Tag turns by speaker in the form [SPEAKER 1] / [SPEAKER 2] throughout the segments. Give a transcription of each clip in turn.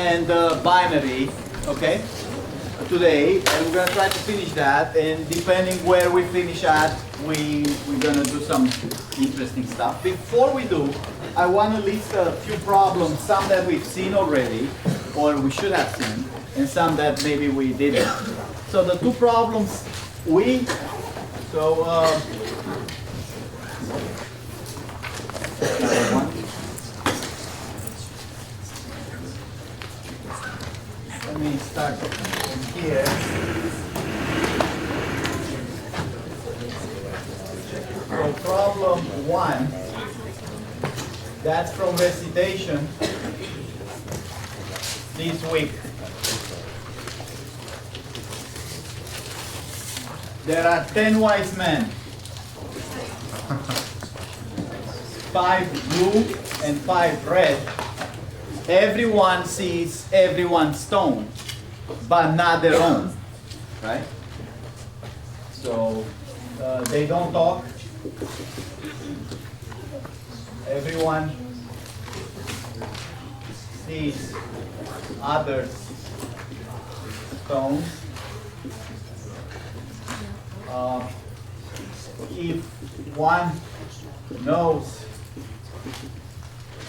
[SPEAKER 1] and binary, okay, today, and we're gonna try to finish that, and depending where we finish at, we're gonna do some interesting stuff. Before we do, I want to list a few problems, some that we've seen already, or we should have seen, and some that maybe we didn't. So the two problems let me start from here. So problem 1, that's from recitation this week. There are 10 wise men, 5 blue and 5 red. Everyone sees everyone's stone, but not their own, right? So they don't talk. Everyone sees others' stones. If one knows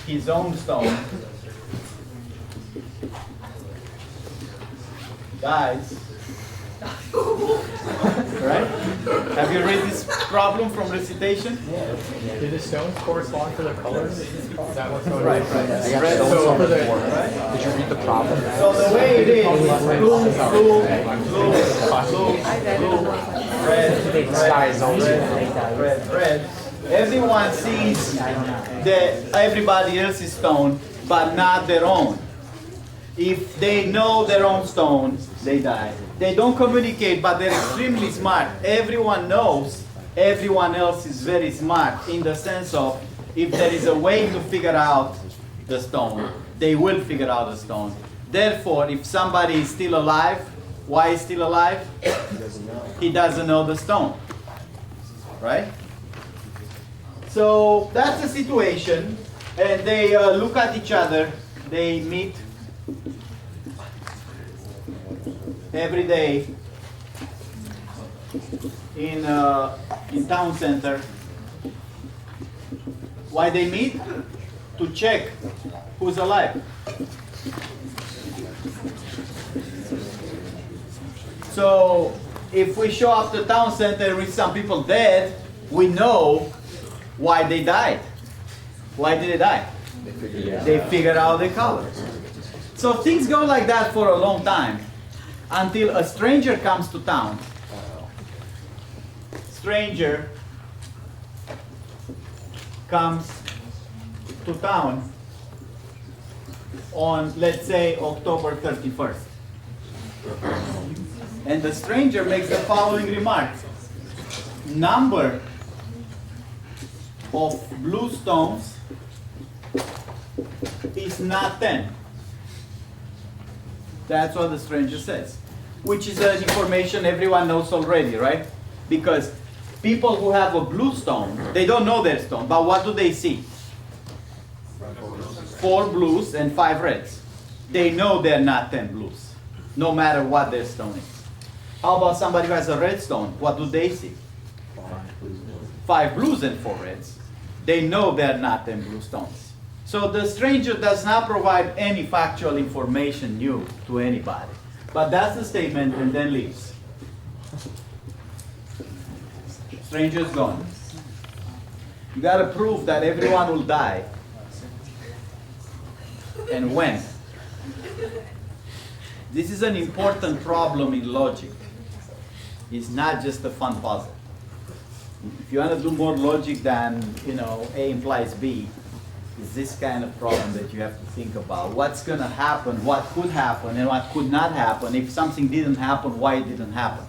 [SPEAKER 1] his own stone, dies. Right? Have you read this problem from recitation?
[SPEAKER 2] Yeah. Do the stones correspond to the colors? Is that what's going on?
[SPEAKER 1] Right.
[SPEAKER 2] I got
[SPEAKER 1] Red,
[SPEAKER 2] stones
[SPEAKER 1] so
[SPEAKER 2] over there.
[SPEAKER 1] right?
[SPEAKER 2] Did you read the problem?
[SPEAKER 1] So the way it is, blue, red. Everyone sees everybody else's stone, but not their own. If they know their own stone, they die. They don't communicate, but they're extremely smart. Everyone knows everyone else is very smart in the sense of if there is a way to figure out the stone, they will figure out the stone. Therefore, if somebody is still alive, why is still alive? He doesn't know the stone. Right? So that's the situation. And they look at each other. They meet every day in town center. Why they meet? To check who's alive. So if we show up to town center with some people dead, we know why they died. Why did they die? They figured out the colors. So things go like that for a long time until a stranger comes to town. Stranger comes to town on, let's say, October 31st. And the stranger makes the following remark. Number of blue stones is not 10. That's what the stranger says. Which is an information everyone knows already, right? Because people who have a blue stone, they don't know their stone, but what do they see? 4 blues and 5 reds. They know they're not 10 blues, no matter what their stone is. How about somebody who has a red stone? What do they see? 5 blues and 4 reds. They know they're not 10 blue stones. So the stranger does not provide any factual information new to anybody. But that's the statement and then leaves. Stranger's gone. You got to prove that everyone will die. And when? This is an important problem in logic. It's not just a fun puzzle. If you want to do more logic than, A implies B, it's this kind of problem that you have to think about. What's going to happen, what could happen, and what could not happen. If something didn't happen, why it didn't happen.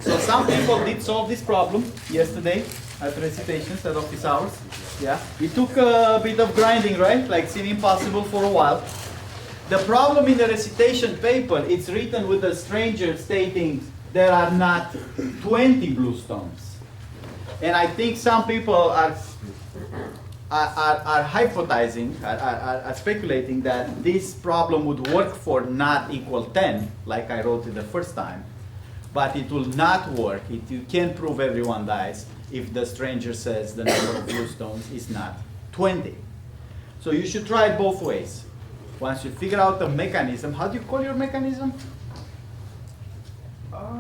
[SPEAKER 1] So some people did solve this problem yesterday at recitations at office hours. Yeah, it took a bit of grinding, right? Like seemed impossible for a while. The problem in the recitation paper, it's written with a stranger stating there are not 20 blue stones. And I think some people are are hypothesizing, are speculating that this problem would work for not equal 10, like I wrote it the first time, but it will not work. You can't prove everyone dies if the stranger says the number of blue stones is not 20. So you should try it both ways. Once you figure out the mechanism, how do you call your mechanism?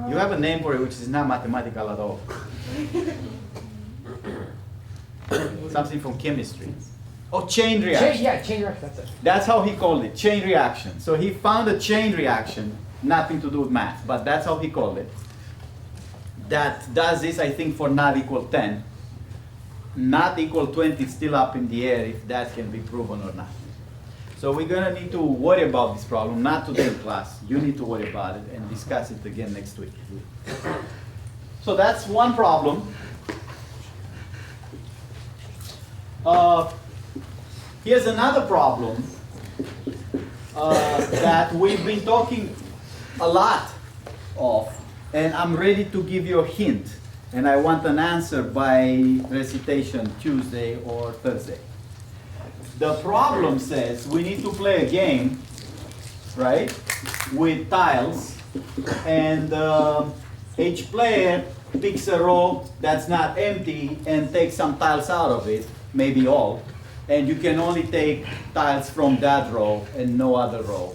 [SPEAKER 1] You have a name for it which is not mathematical at all. Something from chemistry. Oh, chain reaction.
[SPEAKER 2] Chain reaction, that's it.
[SPEAKER 1] That's how he called it, chain reaction. So he found a chain reaction, nothing to do with math, but that's how he called it. That does this, I think, for not equal 10. Not equal 20 is still up in the air if that can be proven or not. So we're going to need to worry about this problem, not today in class. You need to worry about it and discuss it again next week. So that's one problem. Here's another problem that we've been talking a lot of, and I'm ready to give you a hint, and I want an answer by recitation Tuesday or Thursday. The problem says we need to play a game, right, with tiles, and each player picks a row that's not empty and takes some tiles out of it, maybe all, and you can only take tiles from that row and no other row.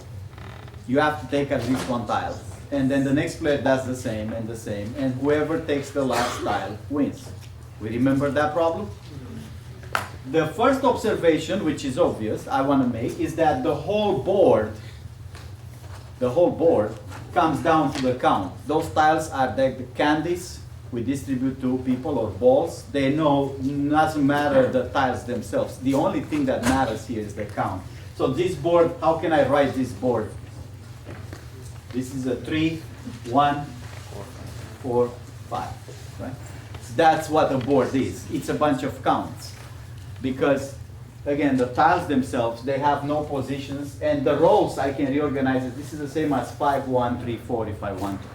[SPEAKER 1] You have to take at least one tile. And then the next player does the same, and whoever takes the last tile wins. We remember that problem? The first observation, which is obvious, I want to make, is that the whole board comes down to the count. Those tiles are like the candies we distribute to people, or balls. They know it doesn't matter the tiles themselves. The only thing that matters here is the count. So this board, how can I write this board? This is a 3, 1, 4, 5, right? So that's what a board is. It's a bunch of counts. Because, again, the tiles themselves, they have no positions, and the rows, I can reorganize it. This is the same as 5, 1, 3, 4 if I want to.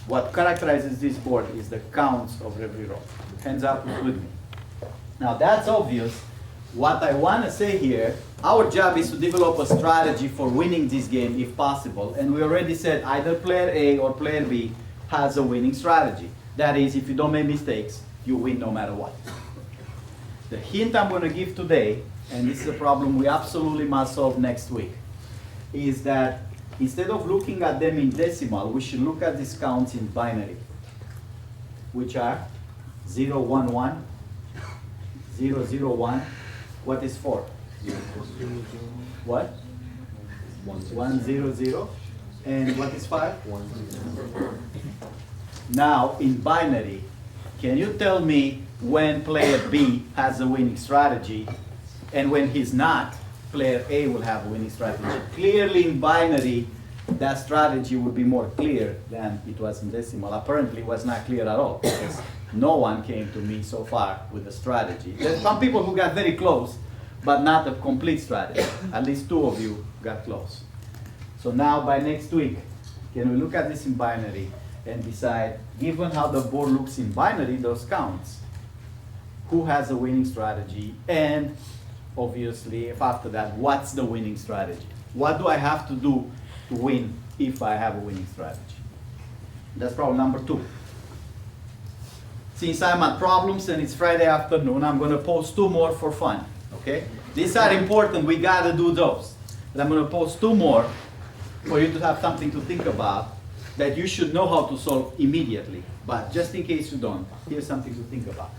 [SPEAKER 1] What characterizes this board is the counts of every row. Hands up with me. Now that's obvious. What I want to say here, our job is to develop a strategy for winning this game if possible. And we already said either player A or player B has a winning strategy. That is, if you don't make mistakes, you win no matter what. The hint I'm going to give today, and this is a problem we absolutely must solve next week, is that instead of looking at them in decimal, we should look at these counts in binary, which are 0, 1, 1, 0, 0, 1. What is 4? What? 1, 0, 0. And what is 5? 1, 0. Now, in binary, can you tell me when player B has a winning strategy, and when he's not, player A will have a winning strategy? Clearly in binary, that strategy would be more clear than it was in decimal. Apparently it was not clear at all, because no one came to me so far with a strategy. There's some people who got very close, but not a complete strategy. At least 2 of you got close. So now by next week, can we look at this in binary and decide, given how the board looks in binary, those counts, who has a winning strategy, and obviously, if after that, what's the winning strategy? What do I have to do to win if I have a winning strategy? That's problem number 2. Since I'm at problems and it's Friday afternoon, I'm going to post 2 more for fun, okay? These are important, we got to do those. But I'm going to post 2 more for you to have something to think about that you should know how to solve immediately. But just in case you don't, here's something to think about.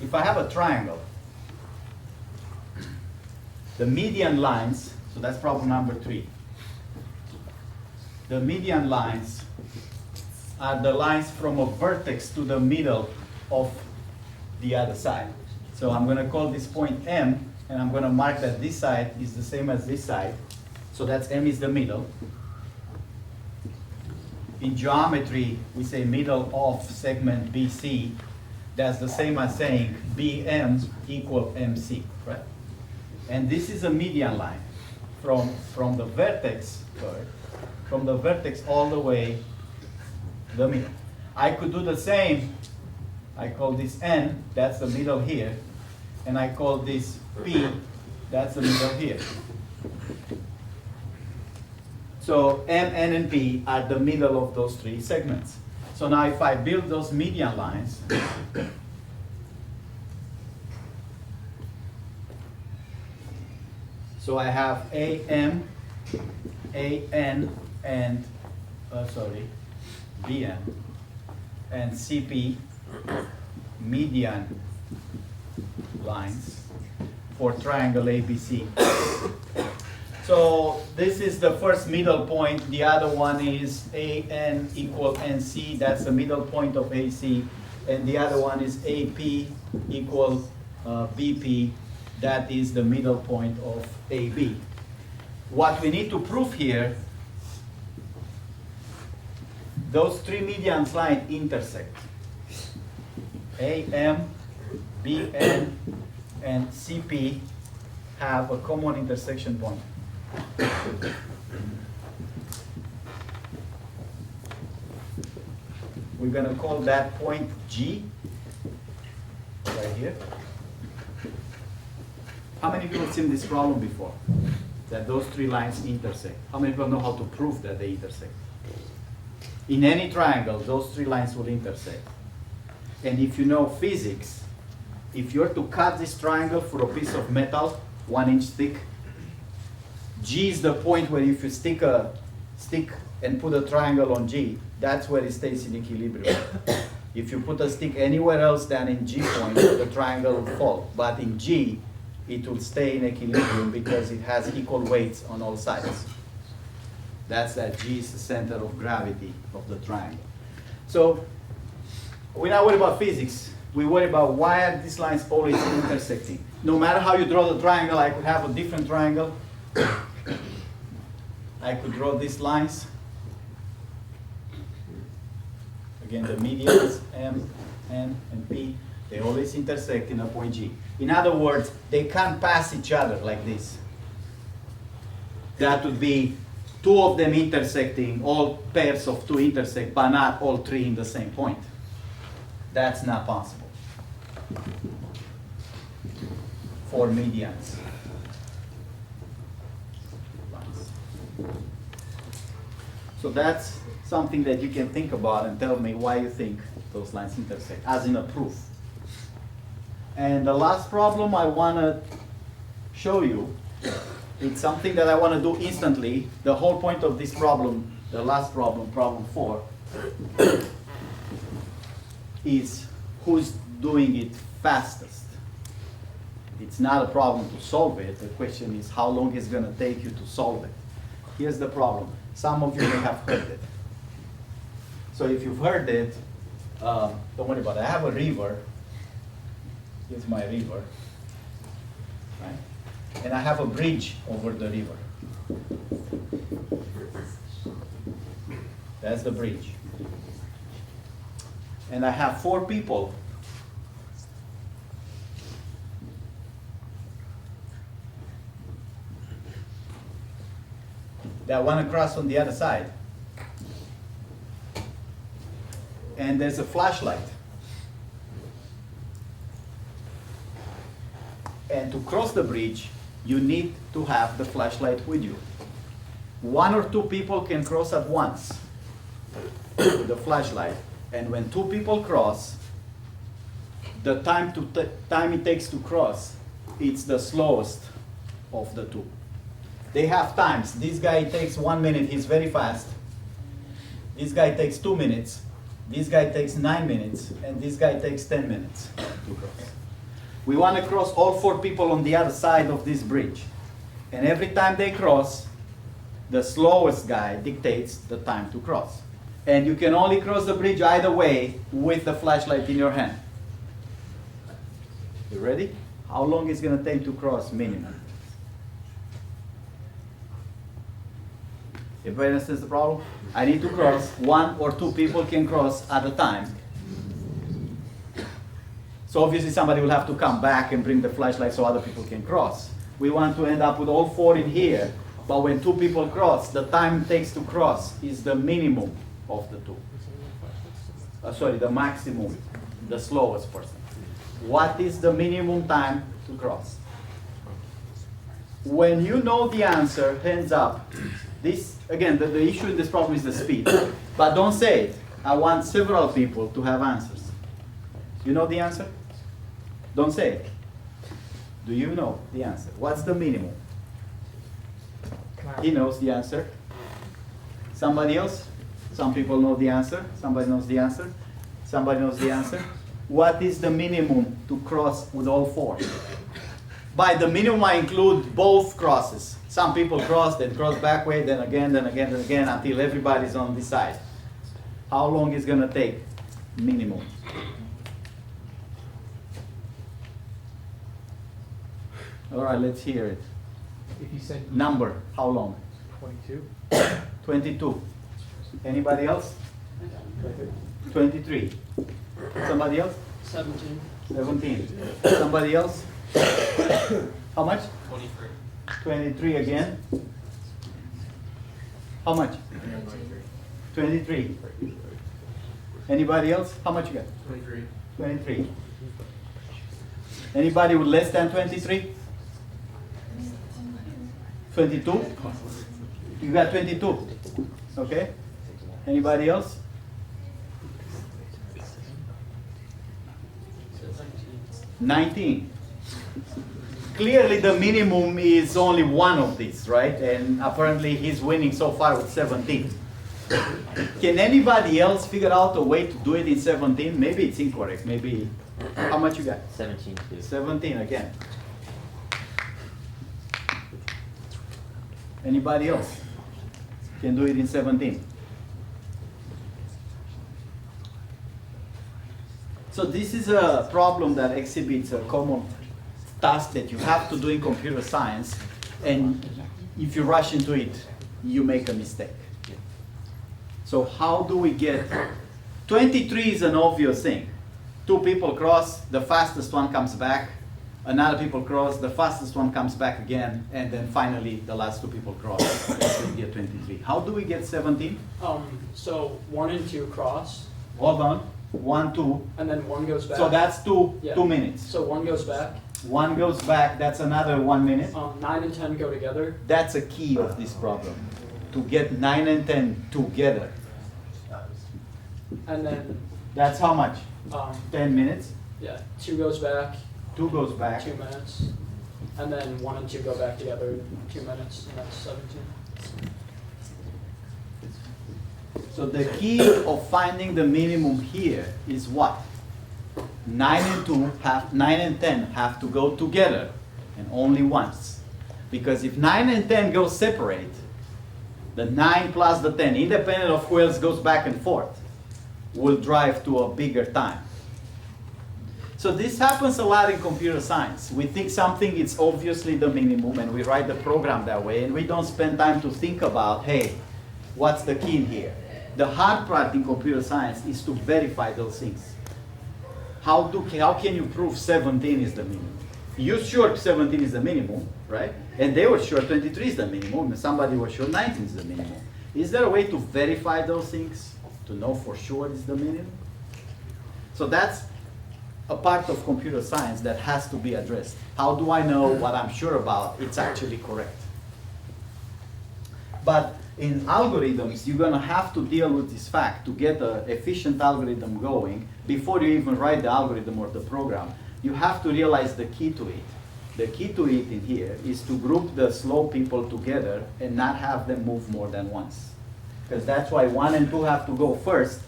[SPEAKER 1] If I have a triangle, the median lines, so that's problem number 3. The median lines are the lines from a vertex to the middle of the other side. So I'm going to call this point M, and I'm going to mark that this side is the same as this side. So that's M is the middle. In geometry, we say middle of segment BC. That's the same as saying BM equal MC, right? And this is a median line from the vertex, from the vertex all the way to the middle. I could do the same. I call this N, that's the middle here. and I call this P, that's the middle here. So M, N, and P are the middle of those three segments. So now if I build those median lines, so I have AM, AN, and, BN, and CP, median lines for triangle ABC. So this is the first middle point. The other one is AN equal NC. That's the middle point of AC. And the other one is AP equal BP. That is the middle point of AB. What we need to prove here, those three median lines intersect. AM, BN, and CP have a common intersection point. We're going to call that point G, right here. How many people have seen this problem before? That those three lines intersect. How many people know how to prove that they intersect? In any triangle, those three lines will intersect. And if you know physics, if you're to cut this triangle for a piece of metal, 1 inch thick, G is the point where if you stick a stick and put a triangle on G, that's where it stays in equilibrium. If you put a stick anywhere else than in G point, the triangle will fall. But in G, it will stay in equilibrium because it has equal weights on all sides. That's that G is the center of gravity of the triangle. So we're not worried about physics. We worry about why are these lines always intersecting. No matter how you draw the triangle, I could have a different triangle. I could draw these lines. Again, the medians, M, N, and P, they always intersect in a point G. In other words, they can't pass each other like this. That would be two of them intersecting, all pairs of two intersect, but not all three in the same point. That's not possible for medians. So that's something that you can think about and tell me why you think those lines intersect, as in a proof. And the last problem I want to show you, it's something that I want to do instantly. The whole point of this problem, the last problem, problem 4, is who's doing it fastest. It's not a problem to solve it. The question is how long it's going to take you to solve it. Here's the problem. Some of you may have heard it. So if you've heard it, don't worry about it. I have a river. Here's my river. Right? And I have a bridge over the river. That's the bridge. And I have 4 people. That want to cross on the other side. And there's a flashlight. And to cross the bridge, you need to have the flashlight with you. 1 or 2 people can cross at once with the flashlight. And when 2 people cross, the time it takes to cross, it's the slowest of the 2. They have times. This guy takes 1 minute, he's very fast. This guy takes 2 minutes. This guy takes 9 minutes. And this guy takes 10 minutes to cross. We want to cross all 4 people on the other side of this bridge. And every time they cross, the slowest guy dictates the time to cross. And you can only cross the bridge either way with the flashlight in your hand. You ready? How long is it going to take to cross minimum? Everybody understands the problem? I need to cross. 1 or 2 people can cross at a time. So obviously somebody will have to come back and bring the flashlight so other people can cross. We want to end up with all 4 in here, but when 2 people cross, the time it takes to cross is the minimum of the 2. The maximum, the slowest person. What is the minimum time to cross. When you know the answer, hands up. This, again, the issue in this problem is the speed. But don't say it. I want several people to have answers. You know the answer? Don't say it. Do you know the answer? What's the minimum? He knows the answer. Somebody else? Some people know the answer. Somebody knows the answer. Somebody knows the answer. What is the minimum to cross with all four? By the minimum, I include both crosses. Some people cross, then cross back way, then again, then again, then again, until everybody's on this side. How long is going to take? Minimum. All right, let's hear it.
[SPEAKER 2] If you said
[SPEAKER 1] Number, how long?
[SPEAKER 2] 22.
[SPEAKER 1] 22. Anybody else? 23. Somebody else?
[SPEAKER 3] 17.
[SPEAKER 1] 17. Somebody else? How much?
[SPEAKER 3] 23.
[SPEAKER 1] 23 again. How much? 23. Anybody else? How much you got?
[SPEAKER 3] 23.
[SPEAKER 1] 23. Anybody with less than 23? 22? You got 22. Okay. Anybody else? 19. Clearly the minimum is only one of these, right? And apparently he's winning so far with 17. Can anybody else figure out a way to do it in 17? Maybe it's incorrect. Maybe, how much you got?
[SPEAKER 4] 17 too.
[SPEAKER 1] 17 again. Anybody else can do it in 17? So this is a problem that exhibits a common task that you have to do in computer science, and if you rush into it, you make a mistake. So how do we get, 23 is an obvious thing. Two people cross, the fastest one comes back, another people cross, the fastest one comes back again, and then finally the last two people cross, so we get 23. How do we get 17?
[SPEAKER 3] So 1 and 2 cross,
[SPEAKER 1] Hold on, 1, 2.
[SPEAKER 3] and then 1 goes back.
[SPEAKER 1] So that's two,
[SPEAKER 3] Yeah.
[SPEAKER 1] 2 minutes.
[SPEAKER 3] So 1 goes back.
[SPEAKER 1] 1 goes back, that's another 1 minute.
[SPEAKER 3] 9 and 10 go together.
[SPEAKER 1] That's a key of this problem, to get 9 and 10 together.
[SPEAKER 3] And then,
[SPEAKER 1] That's how much? 10 minutes,
[SPEAKER 3] yeah, 2 goes back,
[SPEAKER 1] 2 goes back.
[SPEAKER 3] 2 minutes. And then 1 and 2 go back together, 2 minutes, and that's 17.
[SPEAKER 1] So the key of finding the minimum here is what? 9 and 10 have to go together, and only once. Because if 9 and 10 go separate, the 9 plus the 10, independent of who else goes back and forth, will drive to a bigger time. So this happens a lot in computer science. We think something is obviously the minimum, and we write the program that way, and we don't spend time to think about, hey, what's the key in here? The hard part in computer science is to verify those things. How can you prove 17 is the minimum? You're sure 17 is the minimum, right? And they were sure 23 is the minimum, and somebody was sure 19 is the minimum. Is there a way to verify those things, to know for sure it's the minimum? So that's a part of computer science that has to be addressed. How do I know what I'm sure about it's actually correct? But in algorithms, you're going to have to deal with this fact to get an efficient algorithm going. Before you even write the algorithm or the program, you have to realize the key to it. The key to it in here is to group the slow people together and not have them move more than once. Because that's why 1 and 2 have to go first,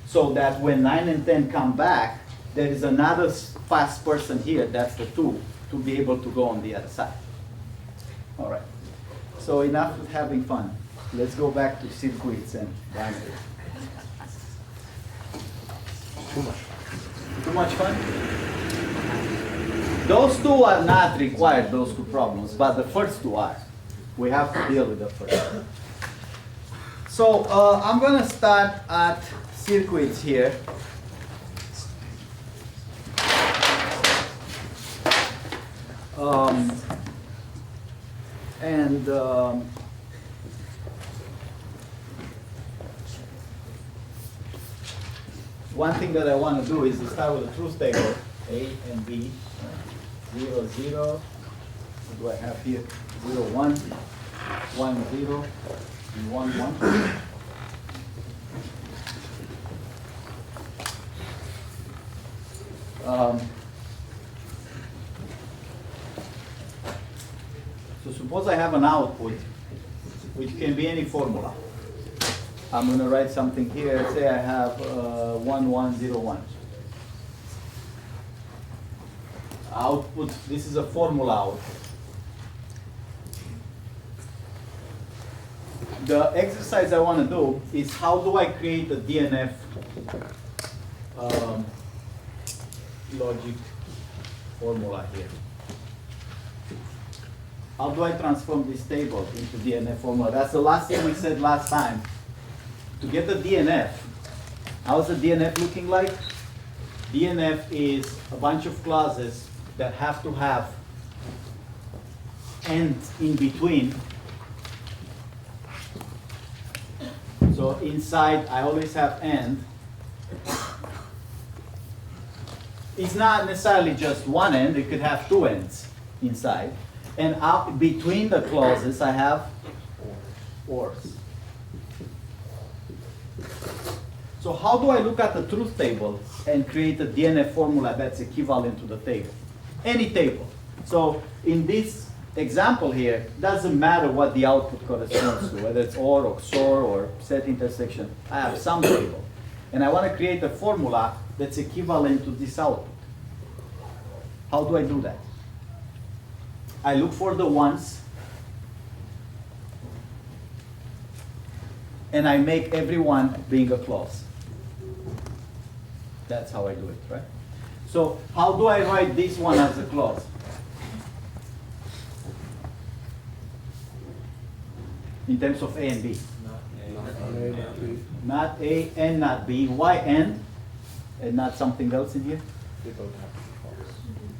[SPEAKER 1] so that when 9 and 10 come back, there is another fast person here, that's the 2, to be able to go on the other side. All right. So enough with having fun. Let's go back to circuits and binary. Too much fun? Those two are not required, those two problems, but the first two are. We have to deal with the first. So I'm going to start at circuits here. One thing that I want to do is to start with a truth table, A and B. 0, 0. What do I have here? 0, 1, 1, 0, and 1, 1. So suppose I have an output, which can be any formula. I'm going to write something here. Say I have 1, 1, 0, 1. Output, this is a formula output. The exercise I want to do is how do I create a DNF logic formula here. How do I transform this table into DNF formula? That's the last thing we said last time. To get the DNF, how's the DNF looking like? DNF is a bunch of clauses that have to have and in between. So inside, I always have and. It's not necessarily just one end, it could have two ends inside. And out between the clauses, I have ors. So how do I look at the truth table and create a DNF formula that's equivalent to the table? Any table. So in this example here, doesn't matter what the output corresponds to, whether it's OR or XOR or set intersection. I have some table. And I want to create a formula that's equivalent to this output. How do I do that? I look for the ones, and I make every one being a clause. That's how I do it, right? So how do I write this one as a clause? In terms of A and B. Not A and not B. Why and not something else in here?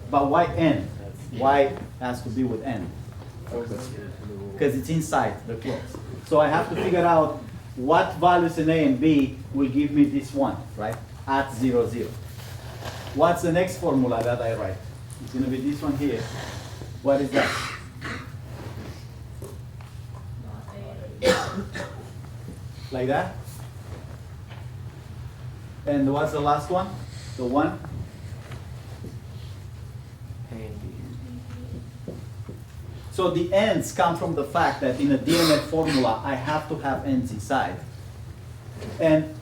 [SPEAKER 1] But why and? Why has to be with and? Because it's inside the clause. So I have to figure out what values in A and B will give me this one, right? At 0, 0. What's the next formula that I write? It's going to be this one here. What is that? Like that? And what's the last one? The one? So the ends come from the fact that in a DNF formula, I have to have ends inside. And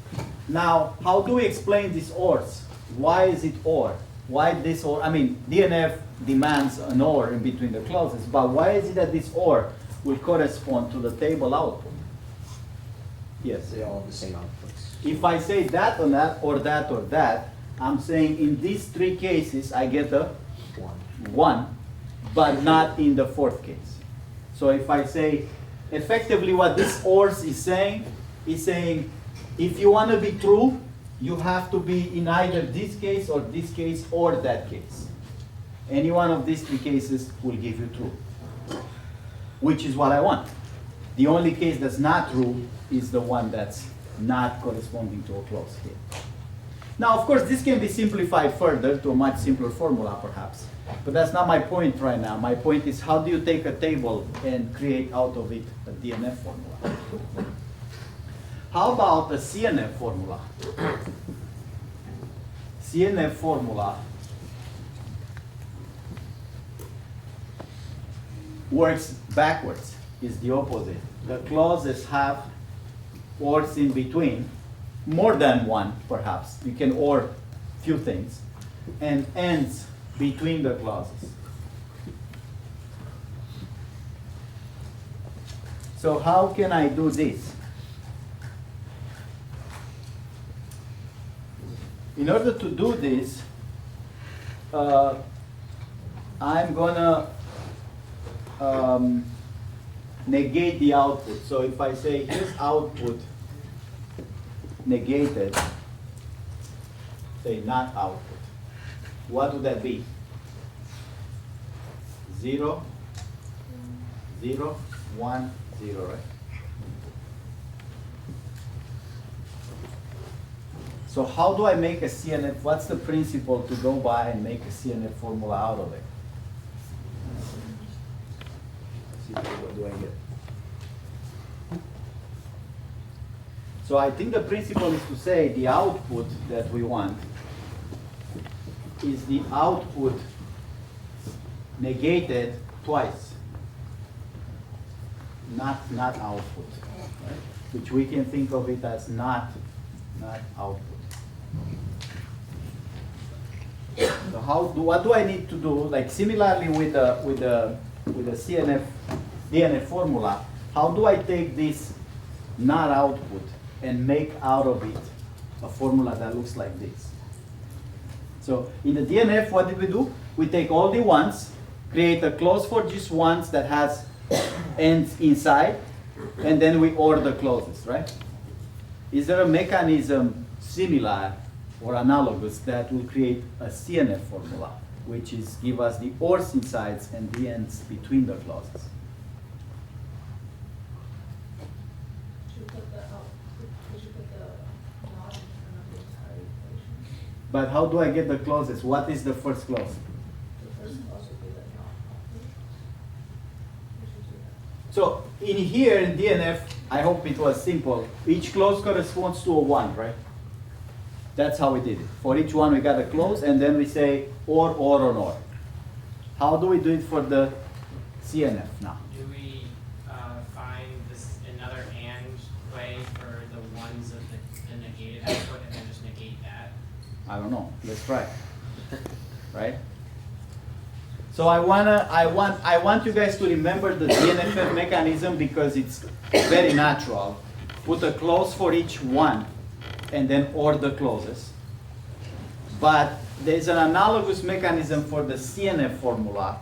[SPEAKER 1] now, how do we explain these ORs? Why is it OR? Why this OR? I mean, DNF demands an OR in between the clauses, but why is it that this OR will correspond to the table output? Yes?
[SPEAKER 4] They all have the same outputs.
[SPEAKER 1] If I say that or that or that or that, I'm saying in these three cases, I get a 1, but not in the fourth case. So if I say, effectively what this ORs is saying, if you want to be true, you have to be in either this case or that case. Any one of these three cases will give you true, which is what I want. The only case that's not true is the one that's not corresponding to a clause here. Now, of course, this can be simplified further to a much simpler formula, perhaps. But that's not my point right now. My point is, how do you take a table and create out of it a DNF formula? How about a CNF formula? CNF formula works backwards, is the opposite. The clauses have ORs in between, more than one perhaps. You can OR few things, and ends between the clauses. So how can I do this? In order to do this, I'm gonna negate the output. So if I say here's output negated, say not output, what would that be? 0, 0, 1, 0, right? So how do I make a CNF? What's the principle to go by and make a CNF formula out of it? I get? So I think the principle is to say the output that we want is the output negated twice, not output, right? Which we can think of it as not output. So what do I need to do? Like similarly with the DNF formula, how do I take this not output and make out of it a formula that looks like this? So in the DNF, what did we do? We take all the ones, create a clause for just ones that has ends inside, and then we OR the clauses, right? Is there a mechanism similar or analogous that will create a CNF formula, which is give us the ORs insides and the ends between the clauses? But how do I get the clauses? What is the first clause?
[SPEAKER 4] The first clause would be the not. We should do that.
[SPEAKER 1] So in here in DNF, I hope it was simple. Each clause corresponds to a 1, right? That's how we did it. For each one we got a clause and then we say or, or. How do we do it for the CNF now?
[SPEAKER 5] Do we find this another AND way for the ones of the negated output and then just negate that?
[SPEAKER 1] I don't know. Let's try. Right? So I want you guys to remember the DNF mechanism because it's very natural. Put a clause for each one and then OR the clauses. But there's an analogous mechanism for the CNF formula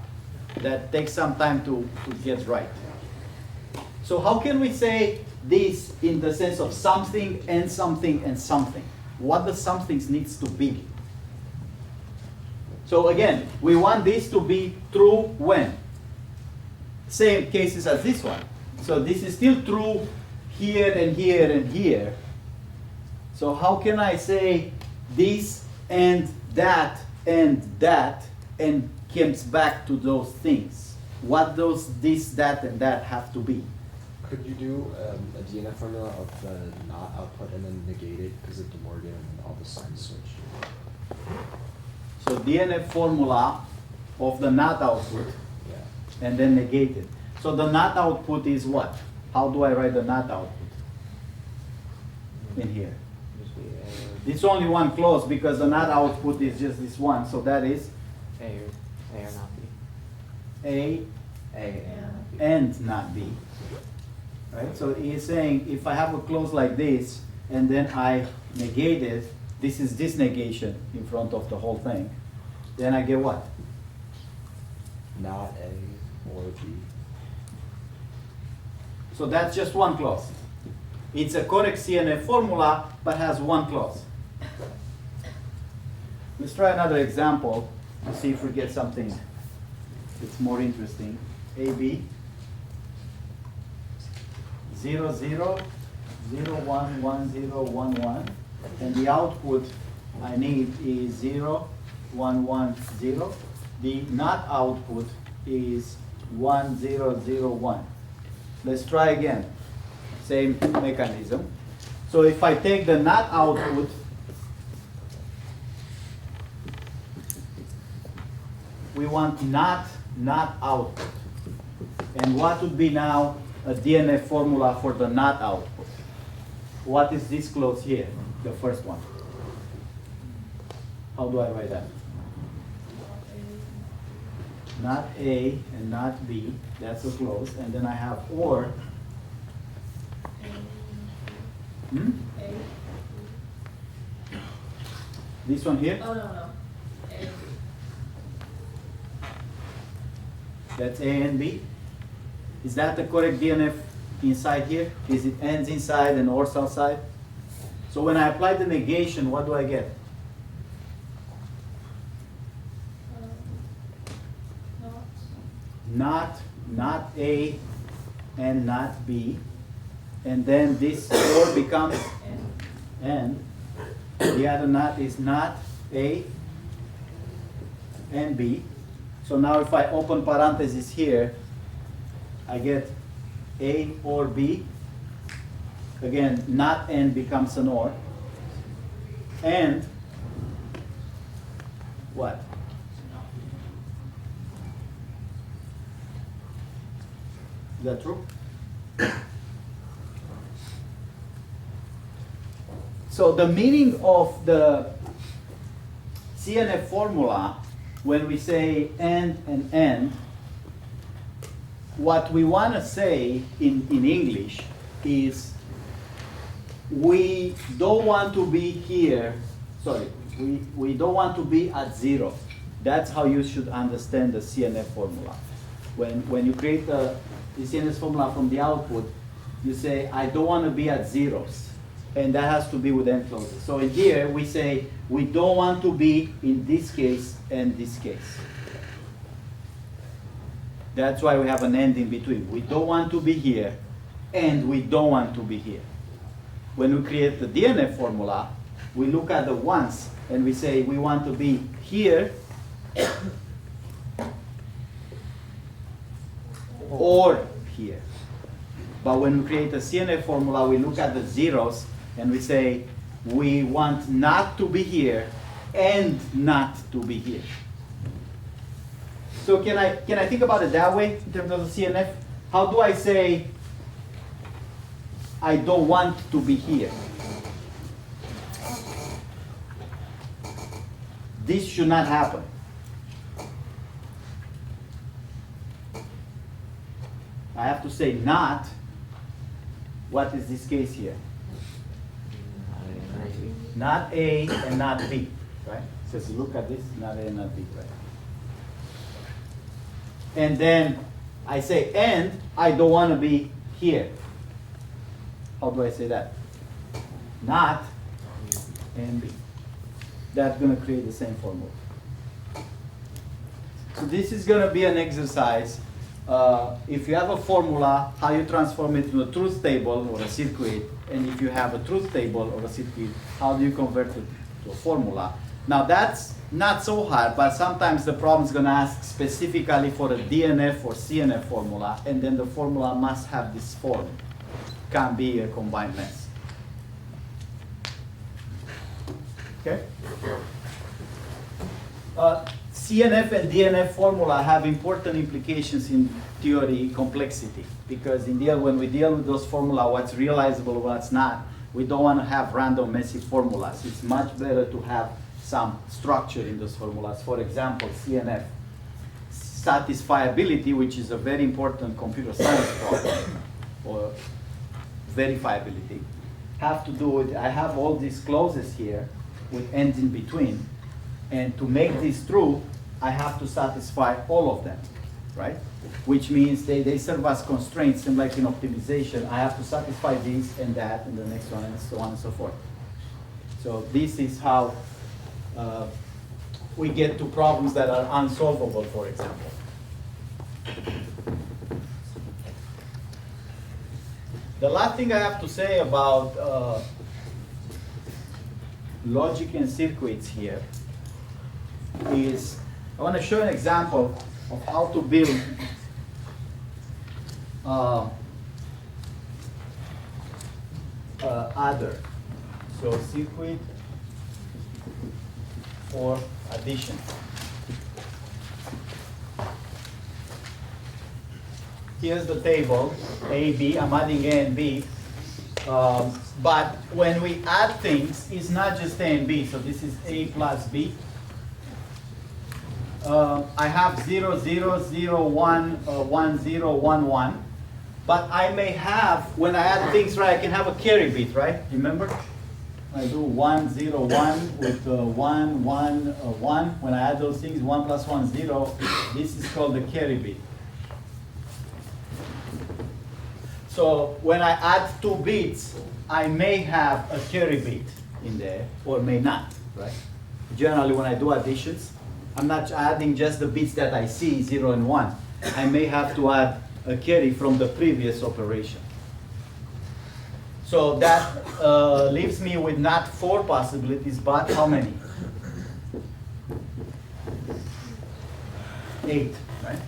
[SPEAKER 1] that takes some time to get right. So how can we say this in the sense of something and something and something? What the somethings needs to be? So again, we want this to be true when? Same cases as this one. So this is still true here and here and here. So how can I say this and that and comes back to those things? What those this, that, and that have to be?
[SPEAKER 6] Could you do a DNF formula of the not output and then negate it because of De Morgan and all the signs switch?
[SPEAKER 1] So DNF formula of the not output
[SPEAKER 6] Yeah.
[SPEAKER 1] and then negate it. So the not output is what? How do I write the not output in here? It's only one clause because the not output is just this one. So that is
[SPEAKER 2] A or not B.
[SPEAKER 1] A
[SPEAKER 2] A.
[SPEAKER 1] and not B. Right? So he is saying if I have a clause like this and then I negate it, this is this negation in front of the whole thing, then I get what?
[SPEAKER 6] Not A or B.
[SPEAKER 1] So that's just one clause. It's a correct CNF formula, but has one clause. Let's try another example to see if we get something that's more interesting. AB 0, 0, 0, 1, 1, 0, 1, 1. And the output I need is 0, 1, 1, 0. The not output is 1, 0, 0, 1. Let's try again. Same mechanism. So if I take the not output, we want not output. And what would be now a DNF formula for the not output? What is this clause here, the first one? How do I write that? Not A and not B, that's a clause. And then I have or. Hmm? This one here?
[SPEAKER 4] Oh, no. A.
[SPEAKER 1] That's A and B. Is that the correct DNF inside here? Is it ends inside and ORs outside? So when I apply the negation, what do I get? Not A and not B. And then this OR becomes and. The other not is not A and B. So now if I open parentheses here, I get A or B. Again, not and becomes an or. And what? Is that true? So the meaning of the CNF formula, when we say and, what we want to say in English is we don't want to be here, sorry, we don't want to be at 0. That's how you should understand the CNF formula. When you create the CNF formula from the output, you say, I don't want to be at zeros. And that has to be with end clauses. So in here, we say, we don't want to be in this case and this case. That's why we have an and in between. We don't want to be here, and we don't want to be here. When we create the DNF formula, we look at the ones, and we say, we want to be here, or here. But when we create a CNF formula, we look at the zeros, and we say, we want not to be here and not to be here. So can I think about it that way in terms of the CNF? How do I say, I don't want to be here? This should not happen. I have to say not. What is this case here? Not A and not B, right? It says look at this, not A and not B, right? And then I say, and I don't want to be here. How do I say that? Not and B. That's going to create the same formula. So this is going to be an exercise. If you have a formula, how you transform it to a truth table or a circuit, and if you have a truth table or a circuit, how do you convert it to a formula? Now that's not so hard, but sometimes the problem is going to ask specifically for a DNF or CNF formula, and then the formula must have this form. Can't be a combined mess. Okay? CNF and DNF formula have important implications in theory complexity, because when we deal with those formula, what's realizable, what's not, we don't want to have random messy formulas. It's much better to have some structure in those formulas. For example, CNF, satisfiability, which is a very important computer science problem, or verifiability, have to do with, I have all these clauses here with ends in between, and to make this true, I have to satisfy all of them, right? Which means they serve as constraints, and like in optimization, I have to satisfy this and that and the next one and so on and so forth. So this is how we get to problems that are unsolvable, for example. The last thing I have to say about logic and circuits here is I want to show an example of how to build adder. So circuit for addition. Here's the table, A, B. I'm adding A and B. But when we add things, it's not just A and B. So this is A plus B. I have 0, 0, 0, 1, 1, 0, 1, 1. But I may have, when I add things, right, I can have a carry bit, right? Remember? I do 1, 0, 1 with 1, 1, 1. When I add those things, 1 plus 1, 0. This is called the carry bit. So when I add 2 bits, I may have a carry bit in there, or may not, right? Generally, when I do additions, I'm not adding just the bits that I see, 0 and 1. I may have to add a carry from the previous operation. So that leaves me with not 4 possibilities, but how many? 8, right?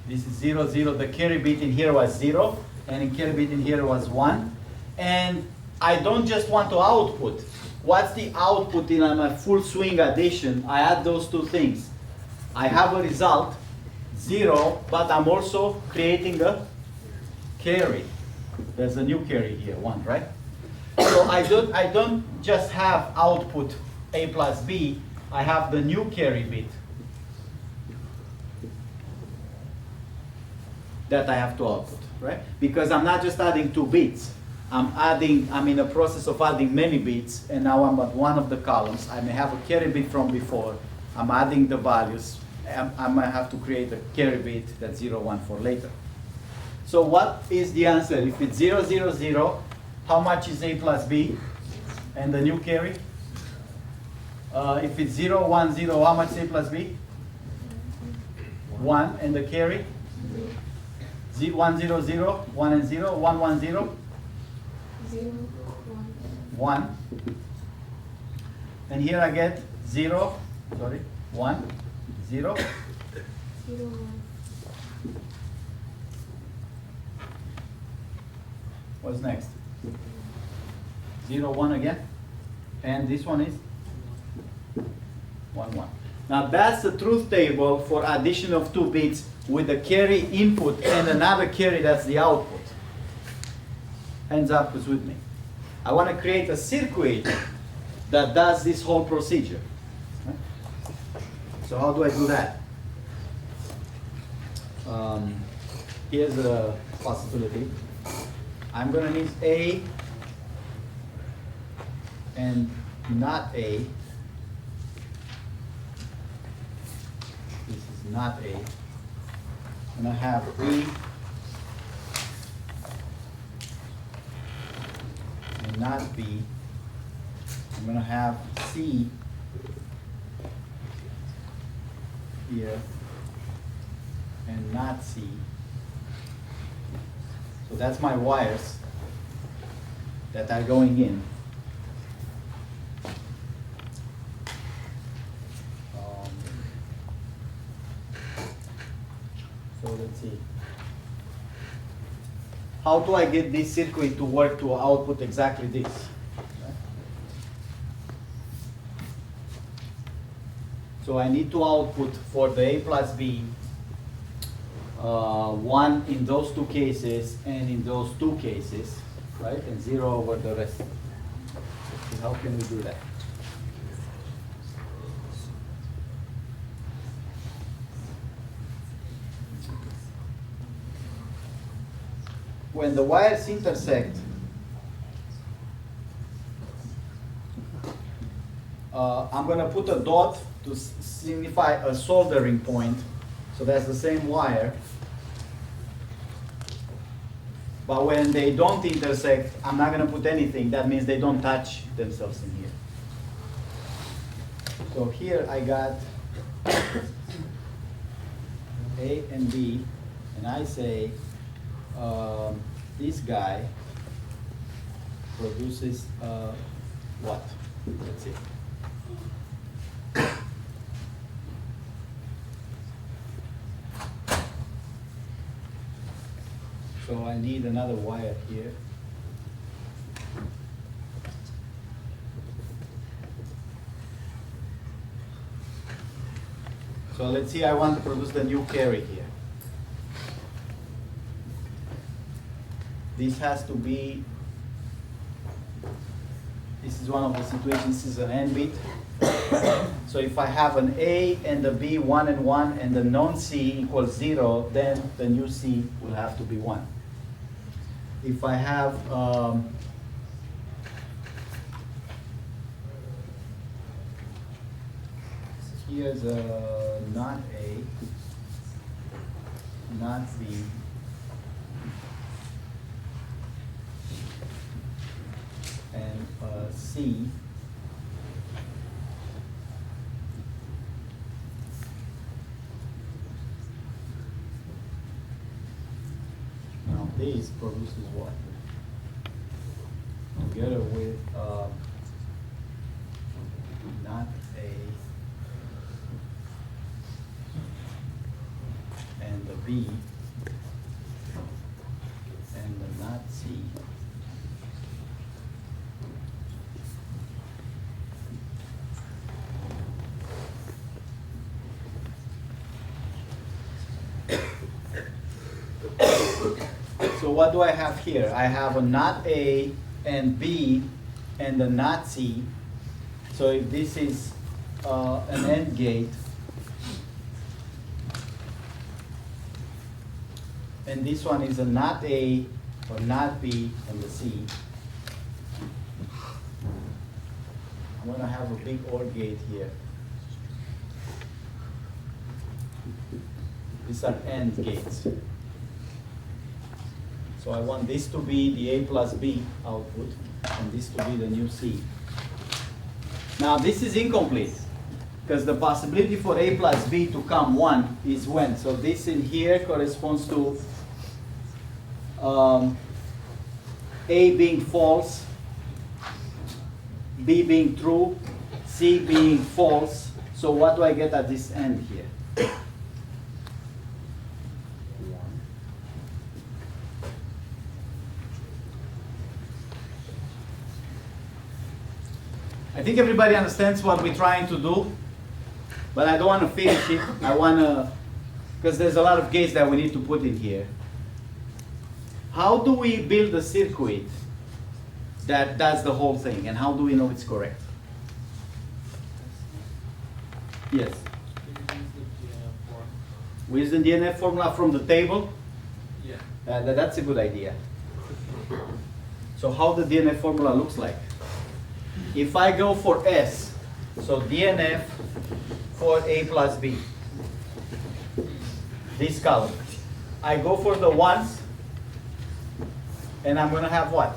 [SPEAKER 1] This is 0, 0. The carry bit in here was 0, and the carry bit in here was 1. And I don't just want to output. What's the output in my full swing addition? I add those two things. I have a result, 0, but I'm also creating a carry. There's a new carry here, 1, right? So I don't just have output A plus B, I have the new carry bit that I have to output, right? Because I'm not just adding 2 bits. I'm in a process of adding many bits, and now I'm at one of the columns. I may have a carry bit from before. I'm adding the values. I might have to create a carry bit that's 0, 1 for later. So what is the answer? If it's 0, 0, 0, how much is A plus B and the new carry? If it's 0, 1, 0, how much is A plus B? 1 and the carry? 1, 0, 0, 1 and 0, 1, 1, 0?
[SPEAKER 4] 0,
[SPEAKER 1] 1. And here I get 0, 1, 0.
[SPEAKER 4] 1, 0, 1.
[SPEAKER 1] What's next? 0, 1 again. And this one is 1, 1. Now that's the truth table for addition of 2 bits with the carry input and another carry that's the output. Hands up who's with me. I want to create a circuit that does this whole procedure. So how do I do that? Here's a possibility. I'm going to need A and not A. This is not A. I'm going to have B and not B. I'm going to have C here and not C. So that's my wires that are going in. So let's see. How do I get this circuit to work to output exactly this? So I need to output for the A plus B 1 in those 2 cases and in those 2 cases, right? And 0 over the rest. So how can we do that? When the wires intersect, I'm going to put a dot to signify a soldering point. So that's the same wire. But when they don't intersect, I'm not going to put anything. That means they don't touch themselves in here. So here I got A and B, and I say this guy produces what? Let's see. So I need another wire here. So let's see, I want to produce the new carry here. This has to be, this is one of the situations, this is an N bit. So if I have an A and a B, 1 and 1, and the non-C equals 0, then the new C will have to be 1. If I have here's a not A, not B, and C, now this produces what? Together with not A and the B, what do I have here? I have a not A and B and a not C. So if this is an AND gate, and this one is a not A or not B and the C, I'm going to have a big OR gate here. These are AND gates. So I want this to be the A plus B output, and this to be the new C. Now this is incomplete, because the possibility for A plus B to come 1 is when? So this in here corresponds to A being false, B being true, C being false. So what do I get at this end here? I think everybody understands what we're trying to do, but I don't want to finish it. I want to, because there's a lot of gates that we need to put in here. How do we build a circuit that does the whole thing, and how do we know it's correct? Yes? We use the DNF formula from the table?
[SPEAKER 5] Yeah.
[SPEAKER 1] That's a good idea. So how the DNF formula looks like? If I go for S, so DNF for A plus B, this column, I go for the ones, and I'm going to have what?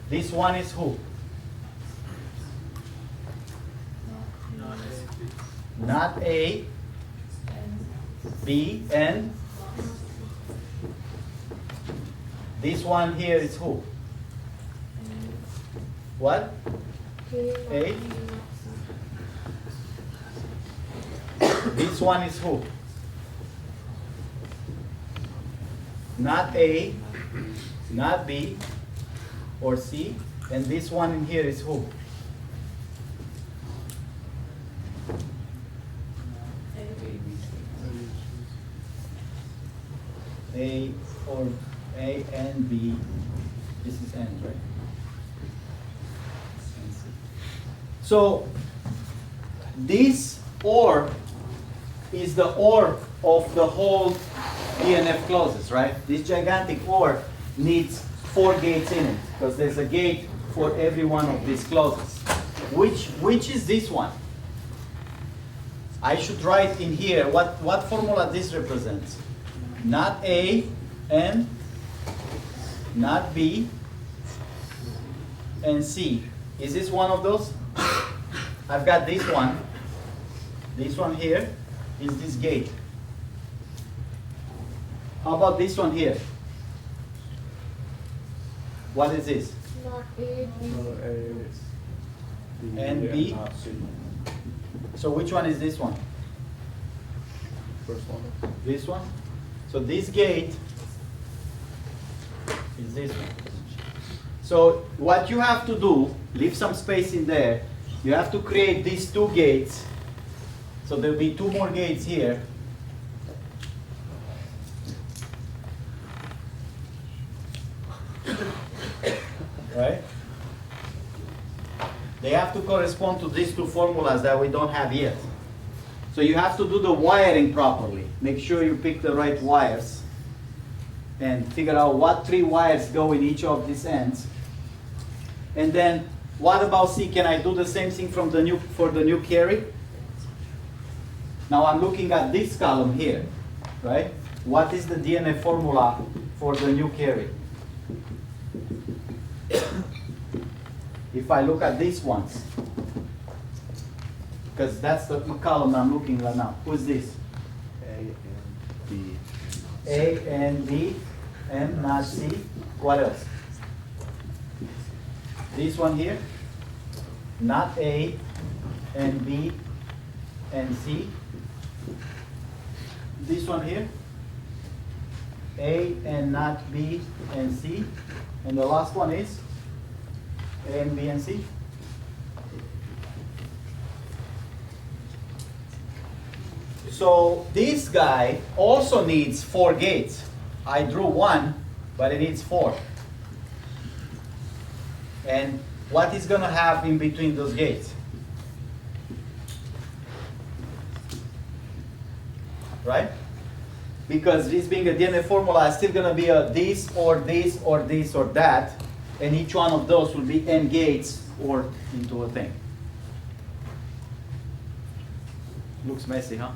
[SPEAKER 1] This one is who? Not A, B, and this one here is who? What? A. This one is who? Not A, not B, or C, and this one in here is who? A or A and B. This is N, right? So this OR is the OR of the whole DNF clauses, right? This gigantic OR needs 4 gates in it, because there's a gate for every one of these clauses. Which is this one? I should write in here what formula this represents. Not A and not B and C. Is this one of those? I've got this one. This one here is this gate. How about this one here? What is this?
[SPEAKER 4] Not A, B.
[SPEAKER 1] And B. So which one is this one?
[SPEAKER 2] First one.
[SPEAKER 1] This one? So this gate is this one. So what you have to do, leave some space in there, you have to create these 2 gates. So there'll be 2 more gates here. Right? They have to correspond to these 2 formulas that we don't have yet. So you have to do the wiring properly. Make sure you pick the right wires and figure out what 3 wires go in each of these ends. And then what about C? Can I do the same thing for the new carry? Now I'm looking at this column here, right? What is the DNF formula for the new carry? If I look at these ones, because that's the column I'm looking at now. Who's this?
[SPEAKER 2] A and B.
[SPEAKER 1] A and B and not C. What else? This one here, not A and B and C. This one here, A and not B and C. And the last one is A and B and C. So this guy also needs 4 gates. I drew 1, but it needs 4. And what is going to have in between those gates? Right? Because this being a DNA formula is still going to be a this or this or this or that, and each one of those will be n gates or into a thing. Looks messy, huh?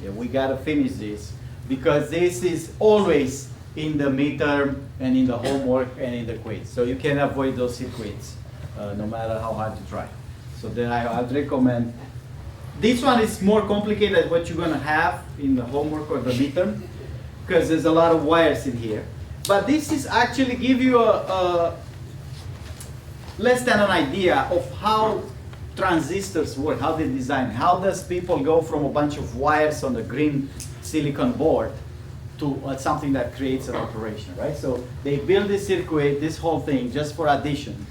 [SPEAKER 1] Yeah, we got to finish this because this is always in the midterm and in the homework and in the quiz. So you can avoid those circuits no matter how hard you try. So then I'd recommend. This one is more complicated than what you're going to have in the homework or the midterm because there's a lot of wires in here. But this is actually give you a less than an idea of how transistors work, how they design. How does people go from a bunch of wires on a green silicon board to something that creates an operation, right? So they build this circuit, this whole thing, just for addition.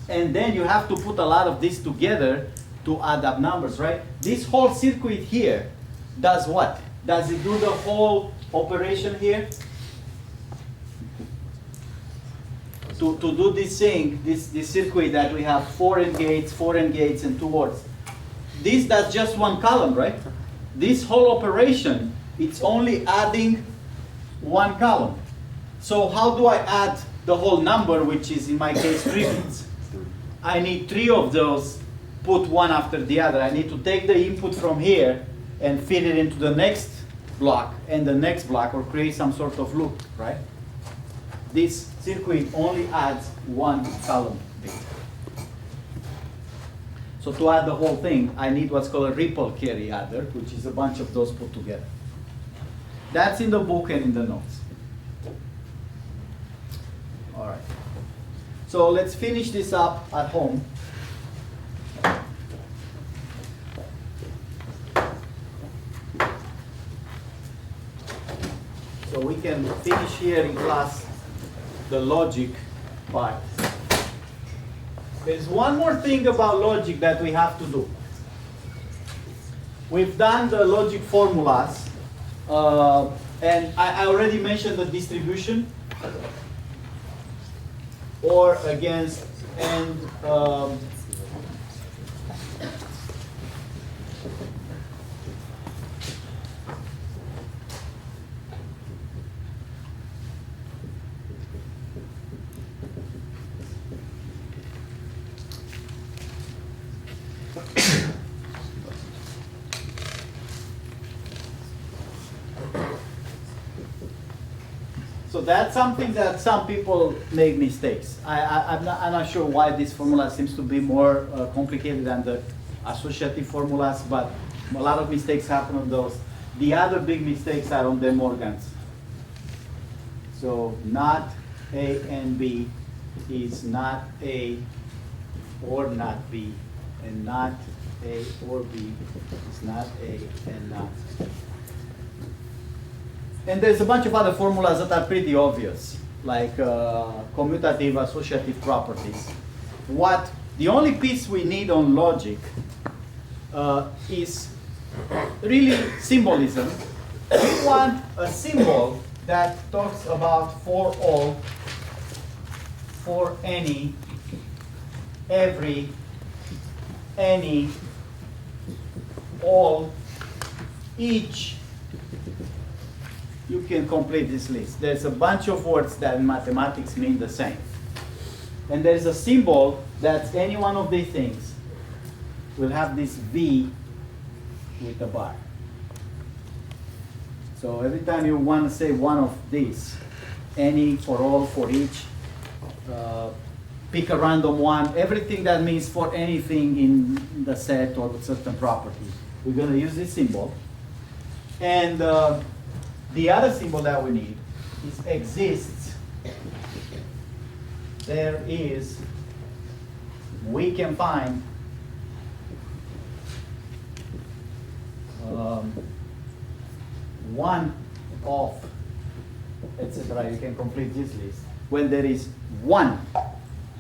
[SPEAKER 1] And then you have to put a lot of this together to add up numbers, right? This whole circuit here does what? Does it do the whole operation here? To do this thing, this circuit that we have 4 n gates, 4 n gates, and 2 wards. This does just one column, right? This whole operation, it's only adding one column. So how do I add the whole number, which is in my case 3 bits? I need 3 of those, put one after the other. I need to take the input from here and feed it into the next block and the next block, or create some sort of loop, right? This circuit only adds one column bit. So to add the whole thing, I need what's called a ripple carry adder, which is a bunch of those put together. That's in the book and in the notes. All right. So let's finish this up at home. So we can finish here in class the logic part. There's one more thing about logic that we have to do. We've done the logic formulas, and I already mentioned the distribution or against and so that's something that some people make mistakes. I'm not sure why this formula seems to be more complicated than the associative formulas, but a lot of mistakes happen on those. The other big mistakes are on the Morgans. So not A and B is not A or not B, and not A or B is not A and not B. And there's a bunch of other formulas that are pretty obvious, like commutative associative properties. The only piece we need on logic is really symbolism. We want a symbol that talks about for all, for any, every, any, all, each. You can complete this list. There's a bunch of words that in mathematics mean the same. And there's a symbol that any one of these things will have this V with a bar. So every time you want to say one of these, any, for all, for each, pick a random one, everything that means for anything in the set or a certain property, we're going to use this symbol. And the other symbol that we need is exists. There is, we can find one of, etc. You can complete this list. When there is one,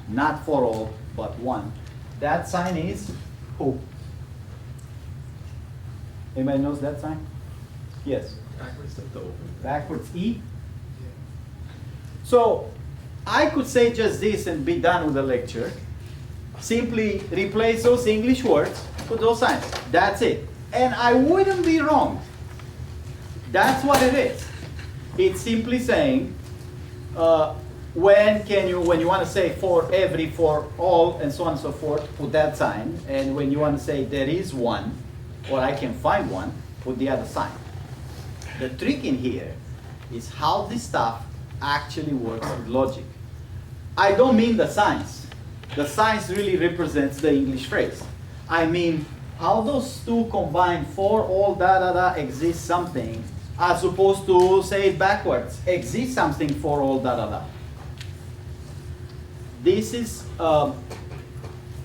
[SPEAKER 1] not for all, but one, that sign is who? Anybody knows that sign? Yes.
[SPEAKER 2] Backwards of the open.
[SPEAKER 1] Backwards E? So I could say just this and be done with the lecture. Simply replace those English words with those signs. That's it. And I wouldn't be wrong. That's what it is. It's simply saying, when you want to say for every, for all, and so on and so forth, put that sign. And when you want to say there is one, or I can find one, put the other sign. The trick in here is how this stuff actually works with logic. I don't mean the signs. The signs really represents the English phrase. I mean how those two combined for all da da da exists something, as opposed to say it backwards, exists something for all da da da. This is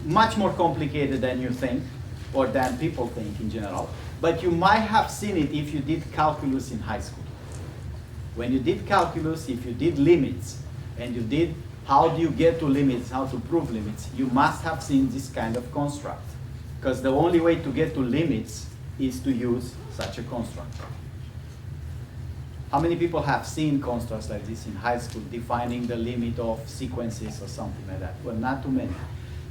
[SPEAKER 1] much more complicated than you think, or than people think in general, but you might have seen it if you did calculus in high school. When you did calculus, if you did limits, and you did how do you get to limits, how to prove limits, you must have seen this kind of construct. Because the only way to get to limits is to use such a construct. How many people have seen constructs like this in high school, defining the limit of sequences or something like that? Well, not too many.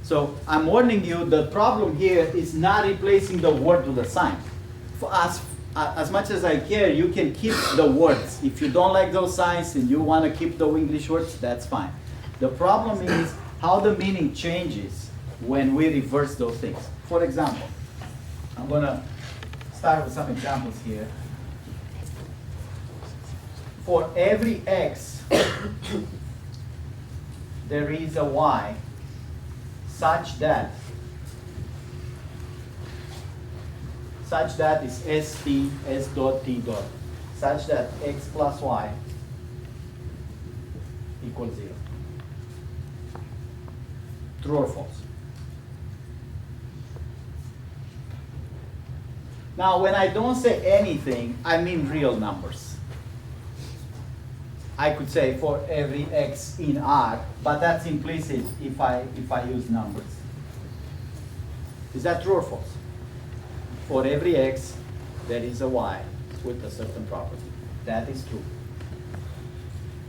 [SPEAKER 1] So I'm warning you, the problem here is not replacing the word with a sign. For us, as much as I care, you can keep the words. If you don't like those signs and you want to keep the English words, that's fine. The problem is how the meaning changes when we reverse those things. For example, I'm going to start with some examples here. For every x, there is a y such that is st s dot t dot, such that x plus y equals 0. True or false? Now, when I don't say anything, I mean real numbers. I could say for every x in R, but that's implicit if I use numbers. Is that true or false? For every x, there is a y with a certain property. That is true.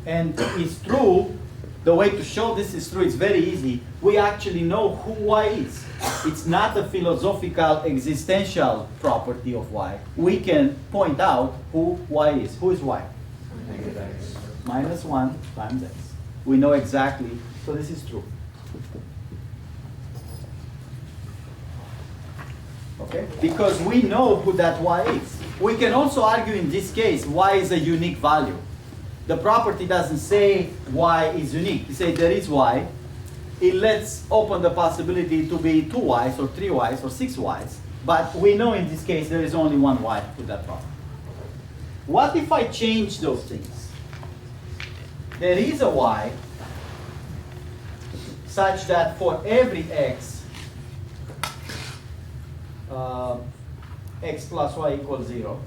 [SPEAKER 1] And it's true. The way to show this is true is very easy. We actually know who y is. It's not a philosophical existential property of y. We can point out who y is. Who is y? Minus 1 times x. We know exactly, so this is true. Okay? Because we know who that y is. We can also argue in this case, y is a unique value. The property doesn't say y is unique. It says there is y. It lets open the possibility to be 2 y's or 3 y's or 6 y's. But we know in this case there is only one y with that property. What if I change those things? There is a y such that for every x, x plus y equals 0.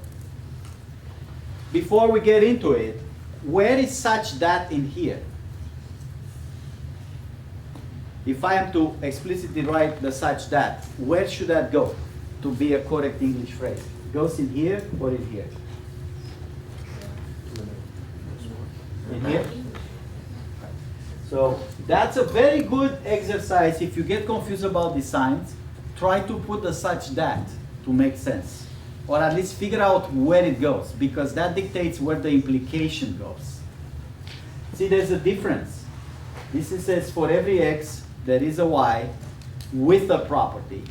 [SPEAKER 1] Before we get into it, where is such that in here? If I am to explicitly write the such that, where should that go to be a correct English phrase? It goes in here or in here? In here? So that's a very good exercise. If you get confused about the signs, try to put the such that to make sense. Or at least figure out where it goes, because that dictates where the implication goes. See, there's a difference. This says for every x, there is a y with a property.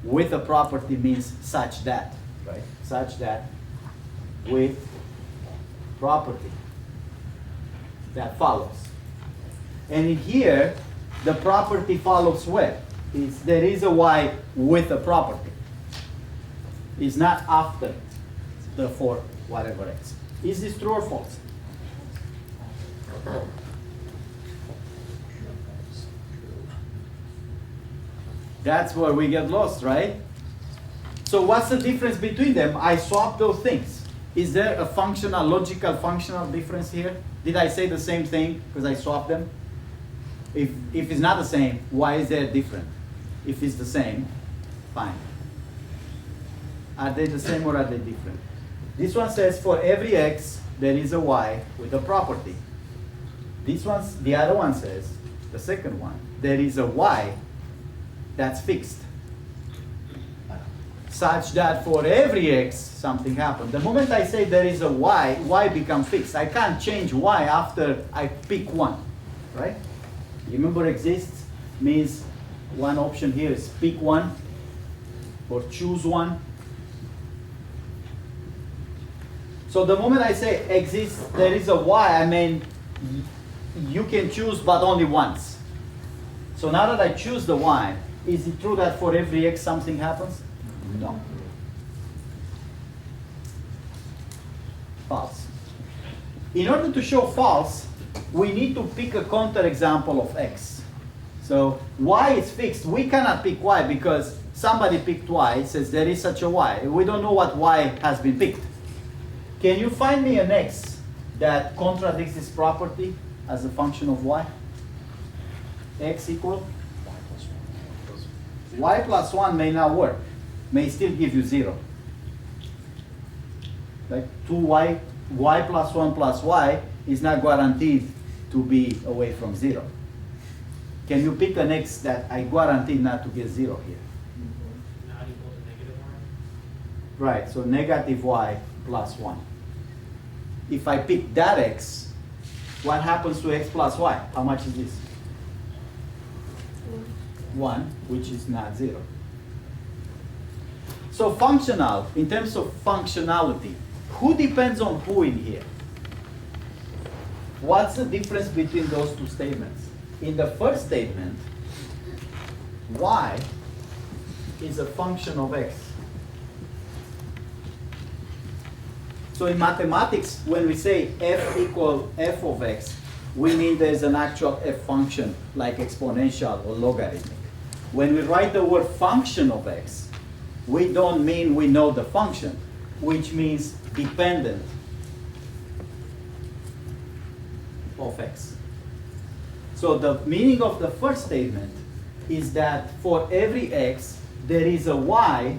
[SPEAKER 1] With a property means such that, right? Such that with property. That follows. And in here, the property follows where? There is a y with a property. It's not after the for whatever x. Is this true or false? That's where we get lost, right? So what's the difference between them? I swapped those things. Is there a functional, logical, functional difference here? Did I say the same thing because I swapped them? If it's not the same, why is there different? If it's the same, fine. Are they the same or are they different? This one says for every x, there is a y with a property. This one's, the other one says, the second one, there is a y that's fixed, such that for every x something happens. The moment I say there is a y becomes fixed. I can't change y after I pick one, right? You remember exists means one option here is pick one or choose one. So the moment I say exists, there is a y, I mean you can choose but only once. So now that I choose the y, is it true that for every x something happens? No. False. In order to show false, we need to pick a counterexample of x. So y is fixed. We cannot pick y because somebody picked y. It says there is such a y. We don't know what y has been picked. Can you find me an x that contradicts this property as a function of y? X equal? Y plus 1 may not work. May still give you 0. Like 2y, y plus 1 plus y is not guaranteed to be away from 0. Can you pick an x that I guarantee not to get 0 here?
[SPEAKER 5] Not equal to negative one?
[SPEAKER 1] Right, so negative y plus 1. If I pick that x, what happens to x plus y? How much is this? 1, which is not 0. So functional, in terms of functionality, who depends on who in here? What's the difference between those two statements? In the first statement, y is a function of x. So in mathematics, when we say f equal f of x, we mean there's an actual f function like exponential or logarithmic. When we write the word function of x, we don't mean we know the function, which means dependent of x. So the meaning of the first statement is that for every x, there is a y,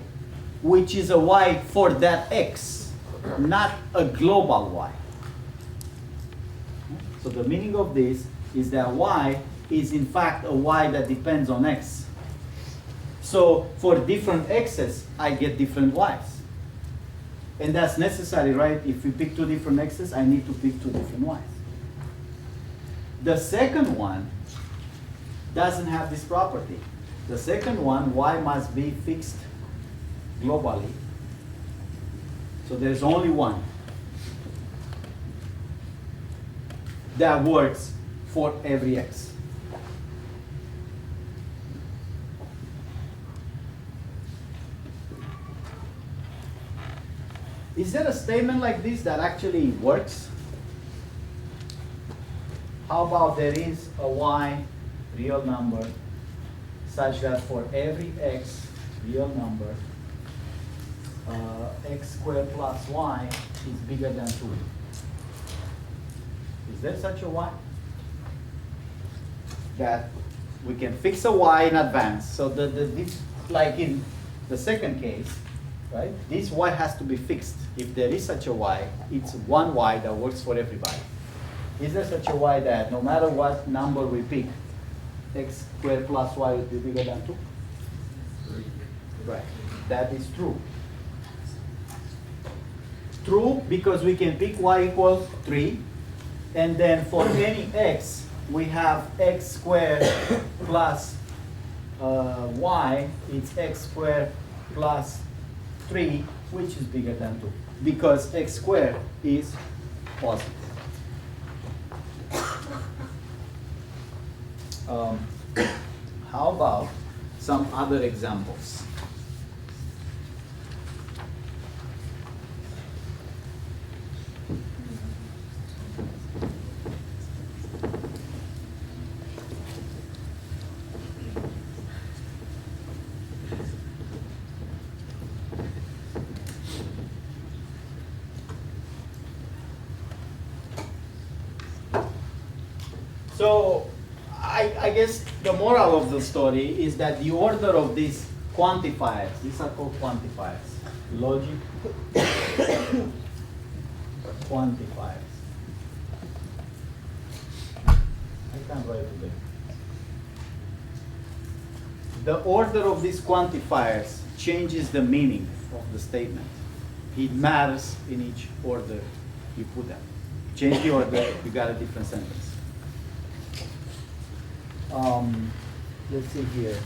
[SPEAKER 1] which is a y for that x, not a global y. So the meaning of this is that y is in fact a y that depends on x. So for different x's, I get different y's. And that's necessary, right? If we pick two different x's, I need to pick two different y's. The second one doesn't have this property. The second one, y must be fixed globally. So there's only one that works for every x. Is there a statement like this that actually works? How about there is a y real number such that for every x real number, x squared plus y is bigger than 2. Is there such a y? That we can fix a y in advance. So this, like in the second case, right? This y has to be fixed. If there is such a y, it's one y that works for everybody. Is there such a y that no matter what number we pick, x squared plus y would be bigger than 2? Right, that is true. True because we can pick y equals 3, and then for any x, we have x squared plus y, it's x squared plus 3, which is bigger than 2, because x squared is positive. How about some other examples? So I guess the moral of the story is that the order of these quantifiers, these are called quantifiers, logic quantifiers. can't write it there. The order of these quantifiers changes the meaning of the statement. It matters in each order you put them. Change the order, you got a different sentence. Let's see here.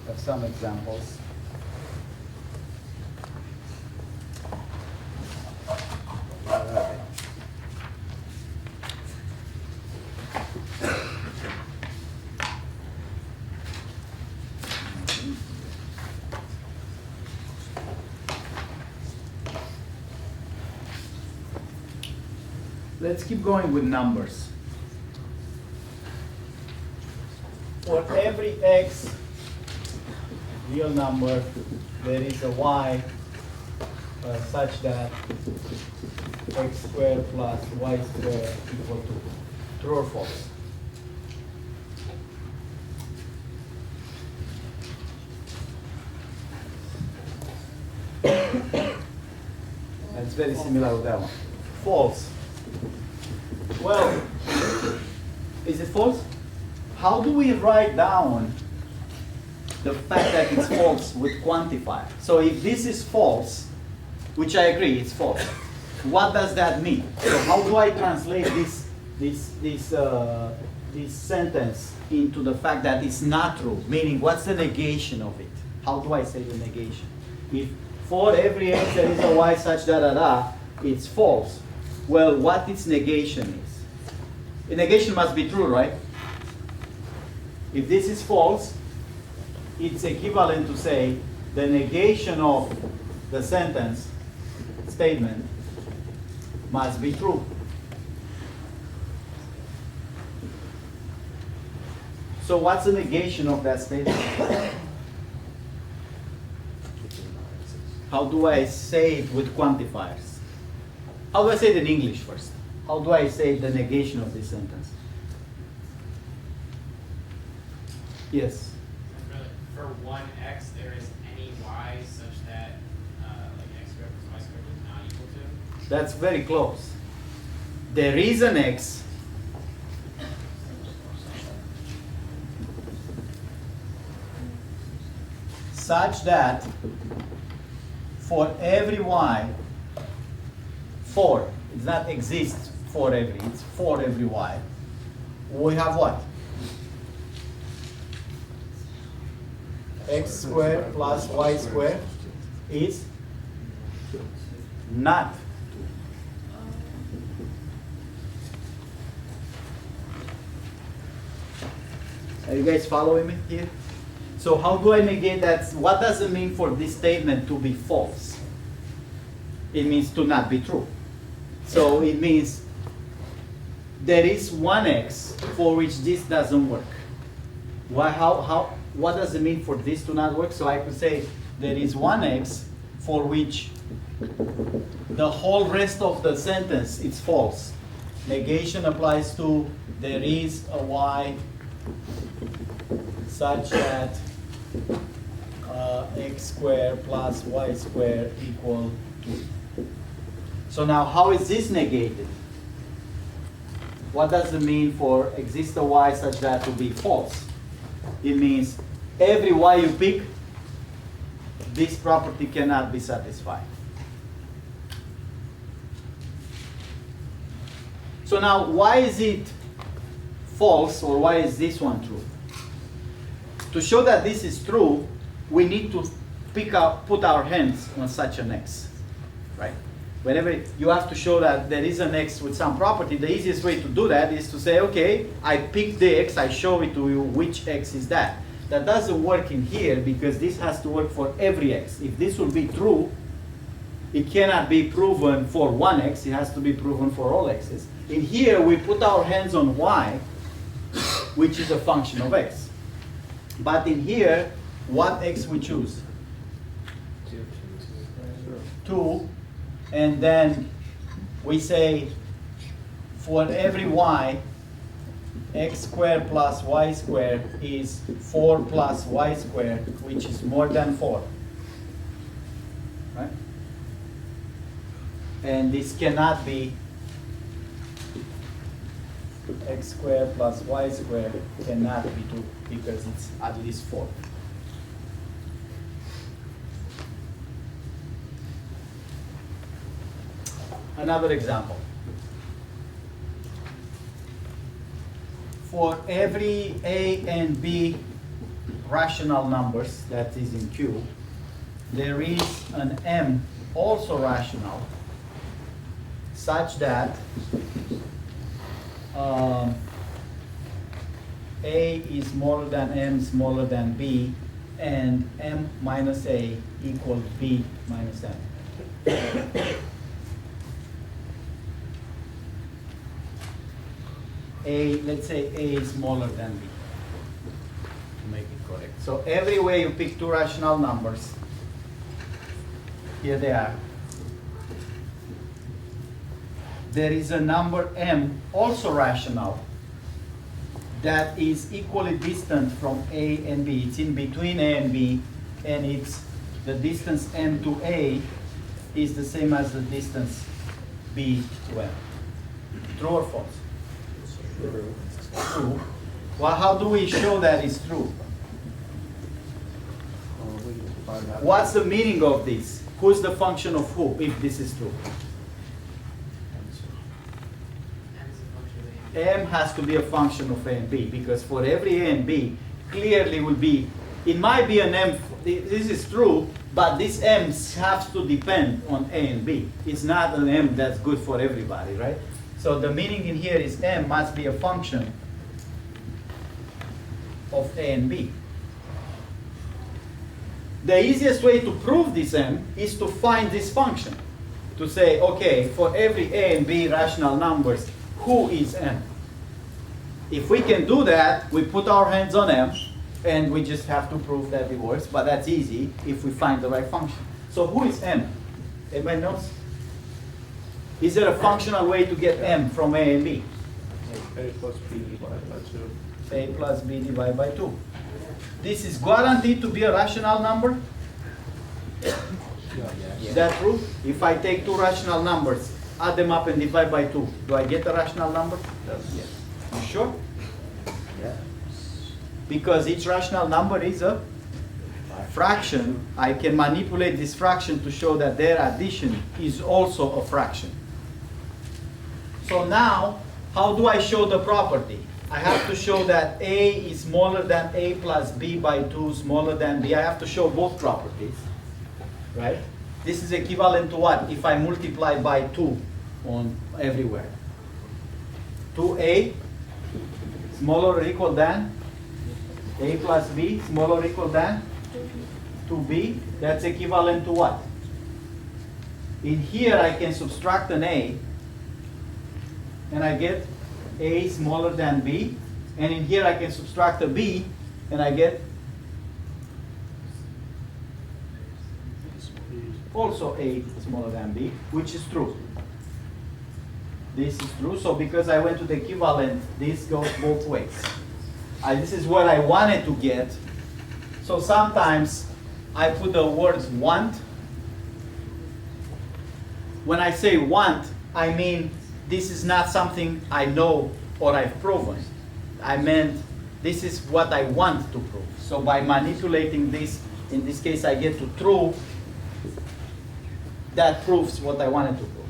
[SPEAKER 1] Have some examples. Okay. Let's keep going with numbers. For every x real number, there is a y such that x squared plus y squared equal to true or false. That's very similar with that one. False. Well, is it false? How do we write down the fact that it's false with quantifier? So if this is false, which I agree, it's false, what does that mean? So how do I translate this sentence into the fact that it's not true? Meaning, what's the negation of it? How do I say the negation? If for every x there is a y such it's false. Well, what its negation is? The negation must be true, right? If this is false, it's equivalent to say the negation of the sentence statement must be true. So what's the negation of that statement? How do I say it with quantifiers? How do I say it in English first? How do I say the negation of this sentence? Yes?
[SPEAKER 5] For one x, there is any y such that like x squared plus y squared is not equal to?
[SPEAKER 1] That's very close. There is an x such that for every y, it's not exists for every, it's for every y, we have what? X squared plus y squared is not. Are you guys following me here? So how do I negate that? What does it mean for this statement to be false? It means to not be true. So it means there is one x for which this doesn't work. What does it mean for this to not work? So I could say there is one x for which the whole rest of the sentence is false. Negation applies to there is a y such that x squared plus y squared equal to. So now how is this negated? What does it mean for exist a y such that to be false? It means every y you pick, this property cannot be satisfied. So now why is it false or why is this one true? To show that this is true, we need to put our hands on such an x, right? Whenever you have to show that there is an x with some property, the easiest way to do that is to say, okay, I pick the x, I show it to you which x is that. That doesn't work in here because this has to work for every x. If this will be true, it cannot be proven for one x, it has to be proven for all x's. In here, we put our hands on y, which is a function of x. But in here, what x we choose? 2. And then we say for every y, x squared plus y squared is 4 plus y squared, which is more than 4. Right? And this cannot be x squared plus y squared cannot be 2 because it's at least 4. Another example. For every a and b rational numbers that is in Q, there is an m also rational such that a is smaller than m smaller than b, and m minus a equals b minus m. Let's say a is smaller than b, to make it correct. So everywhere you pick two rational numbers, here they are, there is a number m, also rational, that is equally distant from a and b. It's in between a and b, and it's the distance m to a is the same as the distance b to m. True or false? True. Well, how do we show that it's true? What's the meaning of this? Who's the function of who, if this is true? M has to be a function of A and B, because for every A and B, clearly will be, it might be an M, this is true, but this M has to depend on A and B. It's not an M that's good for everybody, right? So the meaning in here is M must be a function of A and B. The easiest way to prove this M is to find this function. To say, okay, for every A and B rational numbers, who is M? If we can do that, we put our hands on M, and we just have to prove that it works, but that's easy if we find the right function. So who is M? Anybody knows? Is there a functional way to get M from A and B?
[SPEAKER 2] A plus B divided by 2.
[SPEAKER 1] A plus B divided by 2. This is guaranteed to be a rational number? Is that true? If I take two rational numbers, add them up and divide by 2, do I get a rational number?
[SPEAKER 2] Yes.
[SPEAKER 1] You sure?
[SPEAKER 6] Yeah.
[SPEAKER 1] Because each rational number is a fraction. I can manipulate this fraction to show that their addition is also a fraction. So now, how do I show the property? I have to show that A is smaller than A plus B by 2, smaller than B. I have to show both properties, right? This is equivalent to what? If I multiply by 2 on everywhere. 2A smaller or equal than A plus B smaller or equal than 2B. That's equivalent to what? In here I can subtract an A, and I get A smaller than B, and in here I can subtract a B, and I get also A smaller than B, which is true. This is true, so because I went to the equivalent, this goes both ways. This is what I wanted to get. So sometimes I put the words want. When I say want, I mean this is not something I know or I've proven. I meant this is what I want to prove. So by manipulating this, in this case I get to true, that proves what I wanted to prove.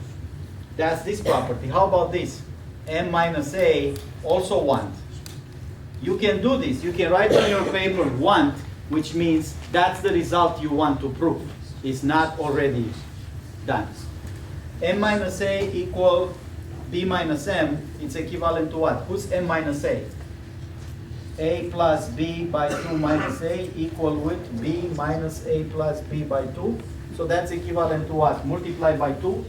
[SPEAKER 1] That's this property. How about this? M minus A also want. You can do this. You can write on your paper want, which means that's the result you want to prove. It's not already done. M minus A equal B minus M, it's equivalent to what? Who's M minus A? A plus B by 2 minus A equal with B minus A plus B by 2. So that's equivalent to what? Multiply by 2.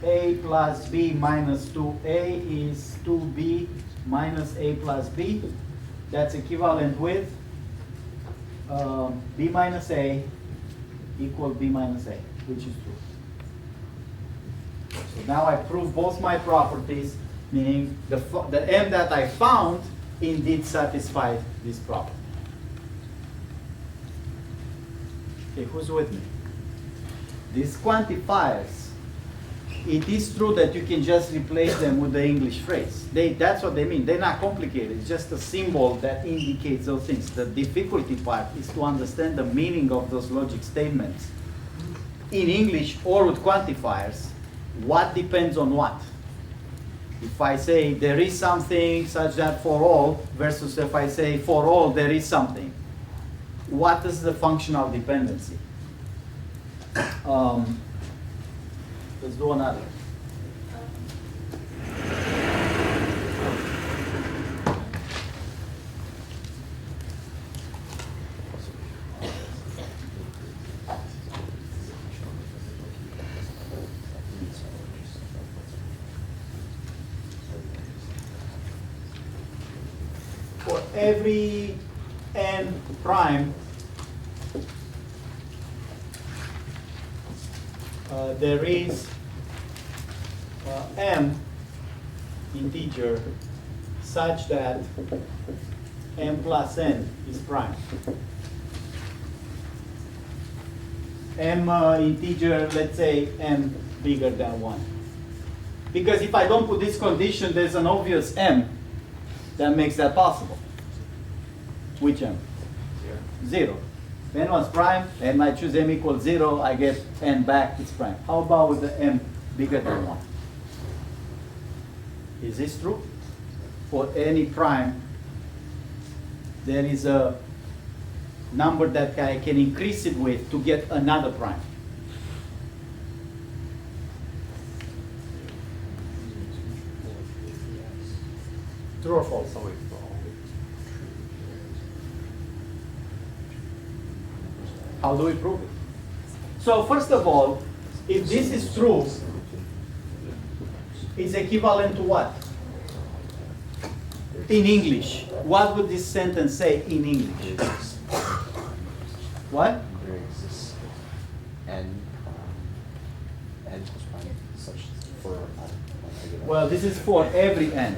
[SPEAKER 1] A plus B minus 2A is 2B minus A plus B. That's equivalent with B minus A equal B minus A, which is true. So now I prove both my properties, meaning the M that I found indeed satisfied this property. Okay, who's with me? These quantifiers, it is true that you can just replace them with the English phrase. That's what they mean. They're not complicated. It's just a symbol that indicates those things. The difficulty part is to understand the meaning of those logic statements in English or with quantifiers. What depends on what? If I say there is something such that for all versus if I say for all there is something, what is the functional dependency? Let's do another. For every n prime, there is m integer such that m plus n is prime. M integer, let's say m bigger than 1. Because if I don't put this condition, there's an obvious m that makes that possible. Which m? 0. If n was prime, and I choose m equals 0, I get n back, it's prime. How about with the m bigger than 1? Is this true? For any prime, there is a number that I can increase it with to get another prime. True or false? How do we prove it? So first of all, if this is true, it's equivalent to what? In English. What would this sentence say in English? What?
[SPEAKER 6] There exists n plus prime such for
[SPEAKER 1] Well, this is for every n.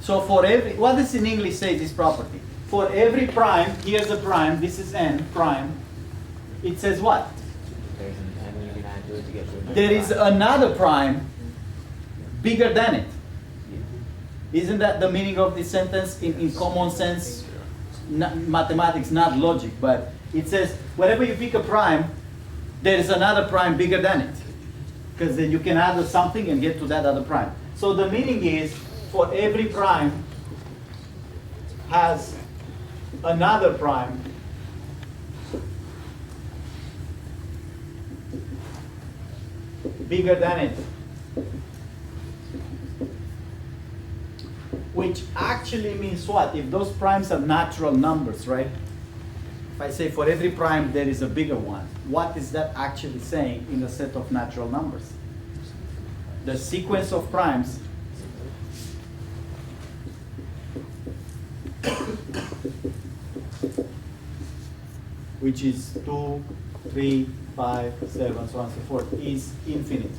[SPEAKER 1] So for every, what does in English say this property? For every prime, here's a prime, this is n prime. It says what?
[SPEAKER 7] There's an n you can add to it to get to another
[SPEAKER 1] There is
[SPEAKER 7] prime.
[SPEAKER 1] another prime bigger than it. Isn't that the meaning of this sentence in common sense? Mathematics, not logic, but it says whenever you pick a prime, there is another prime bigger than it. Because then you can add something and get to that other prime. So the meaning is for every prime has another prime bigger than it. Which actually means what? If those primes are natural numbers, right? If I say for every prime there is a bigger one, what is that actually saying in a set of natural numbers? The sequence of primes which is 2, 3, 5, 7, so on and so forth, is infinite.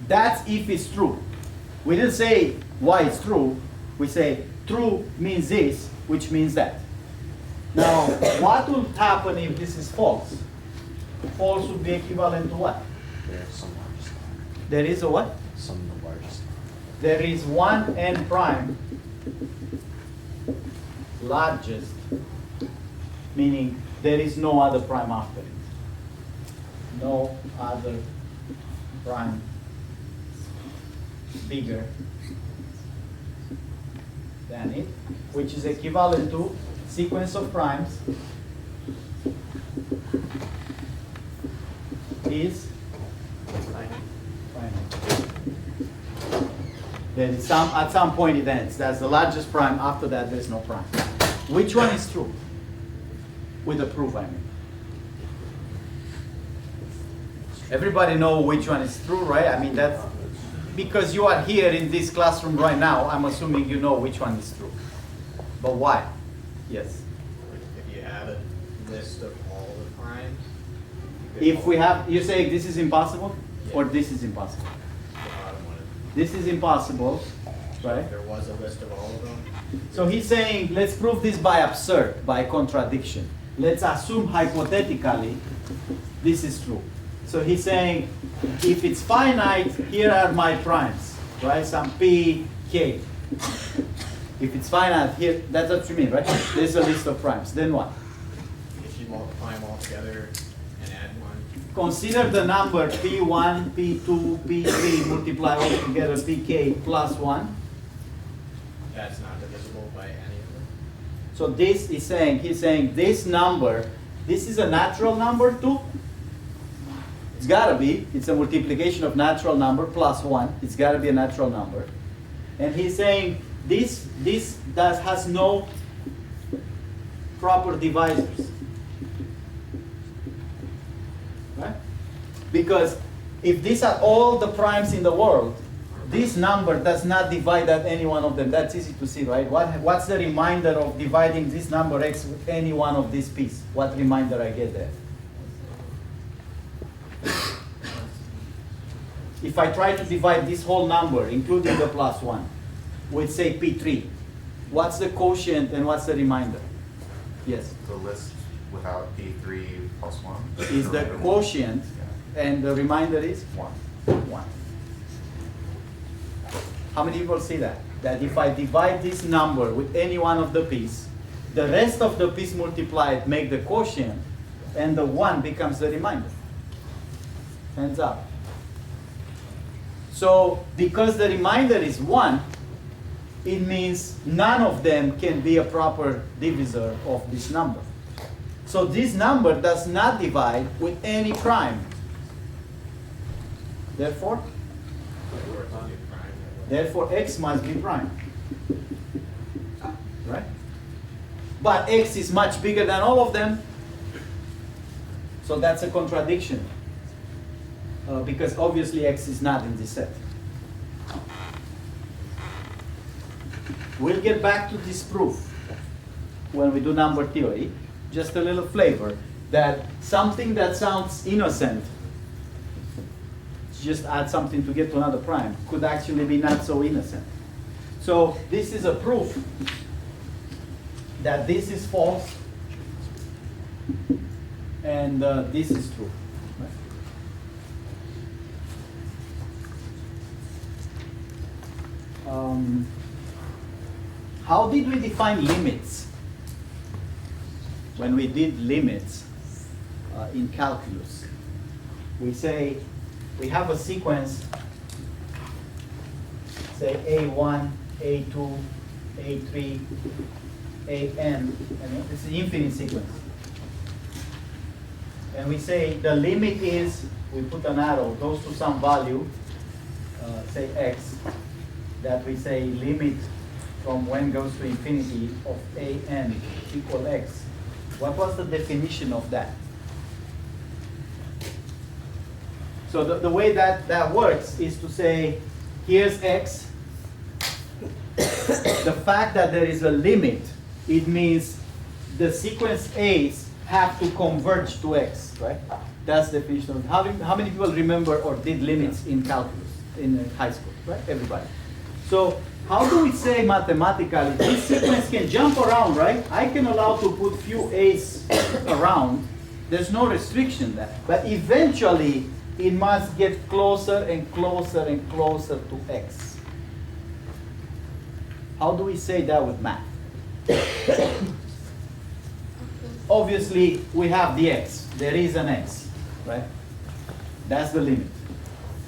[SPEAKER 1] That's if it's true. We didn't say why it's true. We say true means this, which means that. Now, what will happen if this is false? False would be equivalent to what?
[SPEAKER 6] There is some largest number.
[SPEAKER 1] There is a what?
[SPEAKER 6] Some the largest number.
[SPEAKER 1] There is one n prime, largest, meaning there is no other prime after it. No other prime bigger than it, which is equivalent to sequence of primes is finite. Then at some point it ends. That's the largest prime. After that, there's no prime. Which one is true? With a proof, I mean. Everybody know which one is true, right? I mean, that's because you are here in this classroom right now. I'm assuming you know which one is true. But why? Yes.
[SPEAKER 2] If you had a list of all the primes, you could
[SPEAKER 1] If we have, you say this is impossible, or
[SPEAKER 2] Yeah.
[SPEAKER 1] this is impossible.
[SPEAKER 2] the bottom one is
[SPEAKER 1] This is impossible.
[SPEAKER 2] So
[SPEAKER 1] right?
[SPEAKER 2] if there was a list of all of them,
[SPEAKER 1] So he's saying, let's prove this by absurd, by contradiction. Let's assume hypothetically this is true. So he's saying, if it's finite, here are my primes, right? Some p, k. If it's finite, here, that's what you mean, right? There's a list of primes. Then what?
[SPEAKER 2] if you multiply them all together and add one,
[SPEAKER 1] Consider the number p1, p2, p3, multiply all together pk plus 1.
[SPEAKER 2] that's not divisible by any of them.
[SPEAKER 1] So this is saying, he's saying this number, this is a natural number too? It's gotta be. It's a multiplication of natural number plus 1. It's gotta be a natural number. And he's saying this has no proper divisors. Right? Because if these are all the primes in the world, this number does not divide at any one of them. That's easy to see, right? What's the remainder of dividing this number x with any one of these p's? What remainder I get there? If I try to divide this whole number, including the plus 1, with say p3, what's the quotient and what's the remainder? Yes.
[SPEAKER 8] The list without P3 plus 1?
[SPEAKER 1] Is the quotient, and the remainder is
[SPEAKER 8] 1.
[SPEAKER 1] 1. How many people see that? That if I divide this number with any one of the p's, the rest of the p's multiplied make the quotient, and the 1 becomes the remainder. Hands up. So because the remainder is 1, it means none of them can be a proper divisor of this number. So this number does not divide with any prime. Therefore, x must be prime. Right? But x is much bigger than all of them. So that's a contradiction. Because obviously x is not in this set. We'll get back to this proof when we do number theory. Just a little flavor that something that sounds innocent, just add something to get to another prime, could actually be not so innocent. So this is a proof that this is false and this is true. How did we define limits when we did limits in calculus? We say we have a sequence, say A1, A2, A3, AN, and it's an infinite sequence. And we say the limit is, we put an arrow, goes to some value, say x, that we say limit from when goes to infinity of AN equal x. What was the definition of that? So the way that works is to say, here's x. The fact that there is a limit, it means the sequence A's have to converge to x, right? That's the definition of it. How many people remember or did limits in calculus in high school, right? Everybody. So how do we say mathematically, this sequence can jump around, right? I can allow to put few A's around. There's no restriction there. But eventually, it must get closer and closer and closer to x. How do we say that with math? Obviously, we have the x. There is an x, right? That's the limit.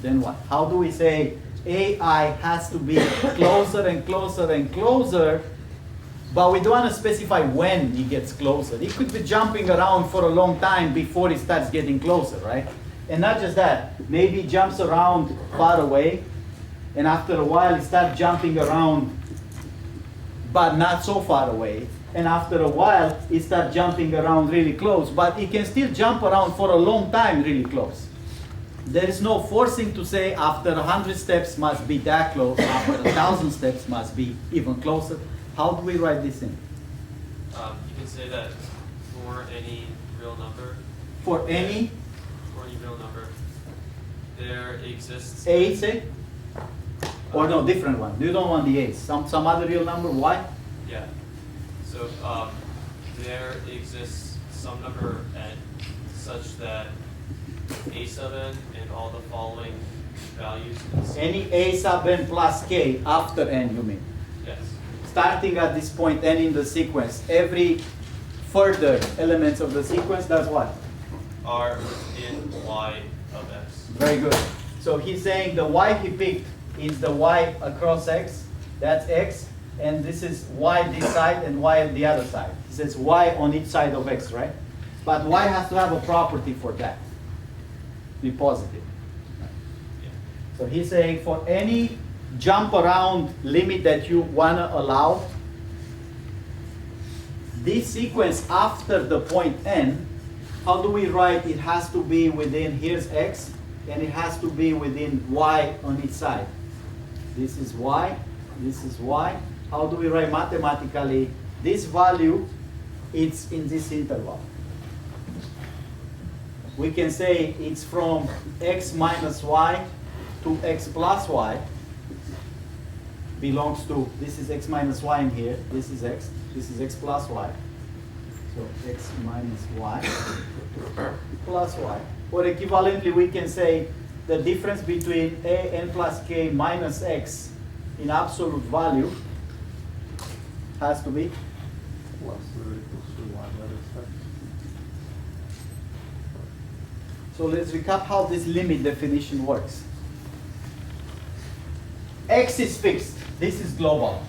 [SPEAKER 1] Then what? How do we say AI has to be closer and closer and closer, but we don't want to specify when it gets closer. It could be jumping around for a long time before it starts getting closer, right? And not just that, maybe it jumps around far away, and after a while it starts jumping around, but not so far away. And after a while, it starts jumping around really close, but it can still jump around for a long time really close. There is no forcing to say after 100 steps must be that close, after 1,000 steps must be even closer. How do we write this in?
[SPEAKER 9] You can say that for any real number.
[SPEAKER 1] For any
[SPEAKER 9] For any real number, there exists.
[SPEAKER 1] A, say? Or no, different one. You don't want the a's. Some other real number, y?
[SPEAKER 9] Yeah. So there exists some number n such that a sub n and all the following values in the
[SPEAKER 1] Any
[SPEAKER 9] sequence-
[SPEAKER 1] a sub n plus k after n, you mean?
[SPEAKER 9] Yes.
[SPEAKER 1] Starting at this point n in the sequence, every further elements of the sequence does what?
[SPEAKER 9] Are within y of x.
[SPEAKER 1] Very good. So he's saying the y he picked is the y across x, that's x, and this is y this side and y on the other side. He says y on each side of x, right? But y has to have a property for that, be positive.
[SPEAKER 9] Yeah.
[SPEAKER 1] So he's saying for any jump around limit that you want to allow, this sequence after the point n, how do we write it has to be within, here's x, and it has to be within y on each side. This is y, this is y. How do we write mathematically? This value, it's in this interval. We can say it's from x minus y to x plus y belongs to, this is x minus y in here, this is x plus y. So x minus y plus y. Or equivalently, we can say the difference between a n plus k minus x in absolute value has to be
[SPEAKER 6] Plus or equals to y minus x.
[SPEAKER 1] So let's recap how this limit definition works. X is fixed. This is global.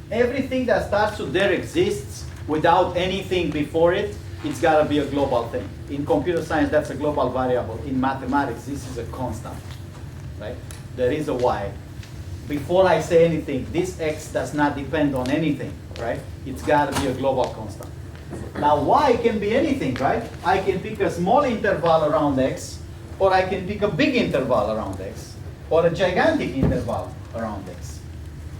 [SPEAKER 1] Everything that starts to there exists without anything before it, it's got to be a global thing. In computer science, that's a global variable. In mathematics, this is a constant, right? There is a y. Before I say anything, this x does not depend on anything, right? It's got to be a global constant. Now, y can be anything, right? I can pick a small interval around x, or I can pick a big interval around x, or a gigantic interval around x.